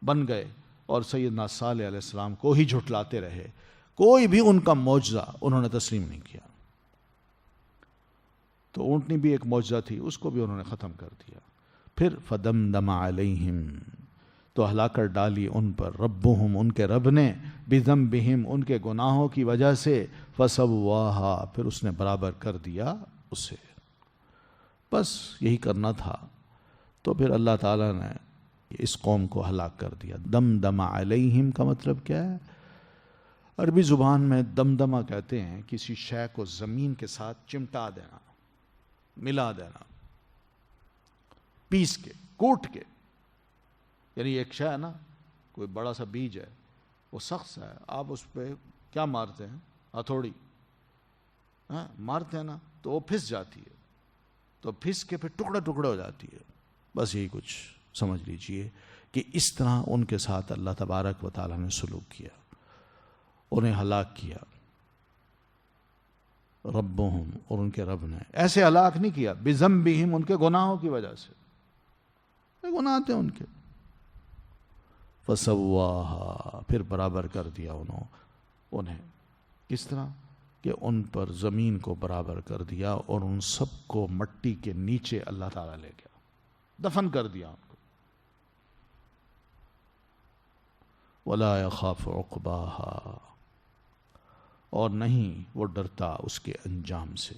بن گئے اور سیدنا صالح علیہ السلام کو ہی جھٹلاتے رہے. کوئی بھی ان کا معجزہ انہوں نے تسلیم نہیں کیا. تو اونٹنی بھی ایک معجزہ تھی، اس کو بھی انہوں نے ختم کر دیا. پھر فدمدم علیہم، تو ہلاک کر ڈالی ان پر، ربہم، ان کے رب نے، بذنبہم، ان کے گناہوں کی وجہ سے، فسواہا، پھر اس نے برابر کر دیا اسے. بس یہی کرنا تھا. تو پھر اللہ تعالیٰ نے اس قوم کو ہلاک کر دیا. دمدم علیہم کا مطلب کیا ہے؟ عربی زبان میں دمدمہ کہتے ہیں کسی شے کو زمین کے ساتھ چمٹا دینا، ملا دینا، پیس کے، کوٹ کے. یعنی ایک شے ہے نا، کوئی بڑا سا بیج ہے، وہ سخت ہے، آپ اس پہ کیا مارتے ہیں؟ ہتھوڑی مارتے ہیں نا تو وہ پھس جاتی ہے، تو پھس کے پھر ٹکڑے ٹکڑے ہو جاتی ہے. بس یہی کچھ سمجھ لیجئے کہ اس طرح ان کے ساتھ اللہ تبارک و تعالیٰ نے سلوک کیا، انہیں ہلاک کیا. ربہم، اور ان کے رب نے ایسے ہلاک نہیں کیا بذنبہم، ان کے گناہوں کی وجہ سے، گناہ تھے ان کے. فسواہا، پھر برابر کر دیا انہیں. کس طرح؟ کہ ان پر زمین کو برابر کر دیا اور ان سب کو مٹی کے نیچے اللہ تعالیٰ لے گیا، دفن کر دیا ان کو. ولا یخاف عقباہا، اور نہیں وہ ڈرتا اس کے انجام سے.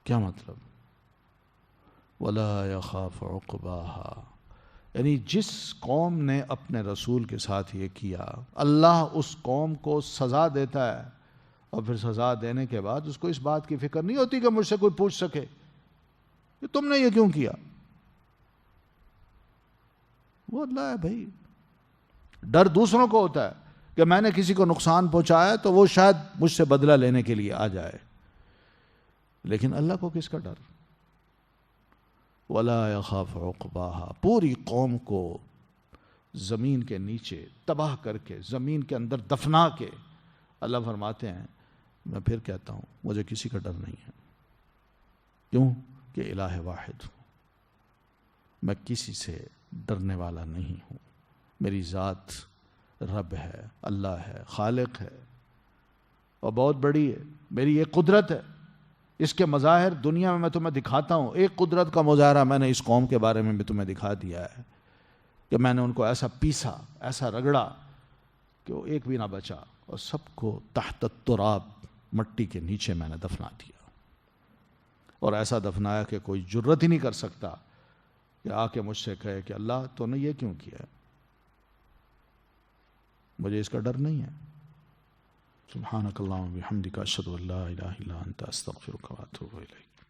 کیا مطلب؟ ولا یخاف عقباہا، یعنی جس قوم نے اپنے رسول کے ساتھ یہ کیا، اللہ اس قوم کو سزا دیتا ہے، اور پھر سزا دینے کے بعد اس کو اس بات کی فکر نہیں ہوتی کہ مجھ سے کوئی پوچھ سکے کہ تم نے یہ کیوں کیا. وہ اللہ ہے بھائی. ڈر دوسروں کو ہوتا ہے کہ میں نے کسی کو نقصان پہنچایا تو وہ شاید مجھ سے بدلہ لینے کے لیے آ جائے، لیکن اللہ کو کس کا ڈر؟ وَلَا يَخَافُ عُقْبَاهَا، پوری قوم کو زمین کے نیچے تباہ کر کے، زمین کے اندر دفنا کے، اللہ فرماتے ہیں میں پھر کہتا ہوں مجھے کسی کا ڈر نہیں ہے. کیوں؟ کہ الہ واحد ہوں، میں کسی سے ڈرنے والا نہیں ہوں. میری ذات رب ہے، اللہ ہے، خالق ہے، اور بہت بڑی ہے. میری یہ قدرت ہے، اس کے مظاہر دنیا میں تمہیں دکھاتا ہوں. ایک قدرت کا مظاہرہ میں نے اس قوم کے بارے میں بھی تمہیں دکھا دیا ہے کہ میں نے ان کو ایسا پیسا، ایسا رگڑا کہ وہ ایک بھی نہ بچا، اور سب کو تحت التراب، مٹی کے نیچے میں نے دفنا دیا. اور ایسا دفنایا کہ کوئی جرت ہی نہیں کر سکتا کہ آ کے مجھ سے کہے کہ اللہ تو نے یہ کیوں کیا ہے. مجھے اس کا ڈر نہیں ہے. سبحانک اللہم و بحمدک، اشہد ان لا الہ الا انت، استغفرک و اتوب الیک.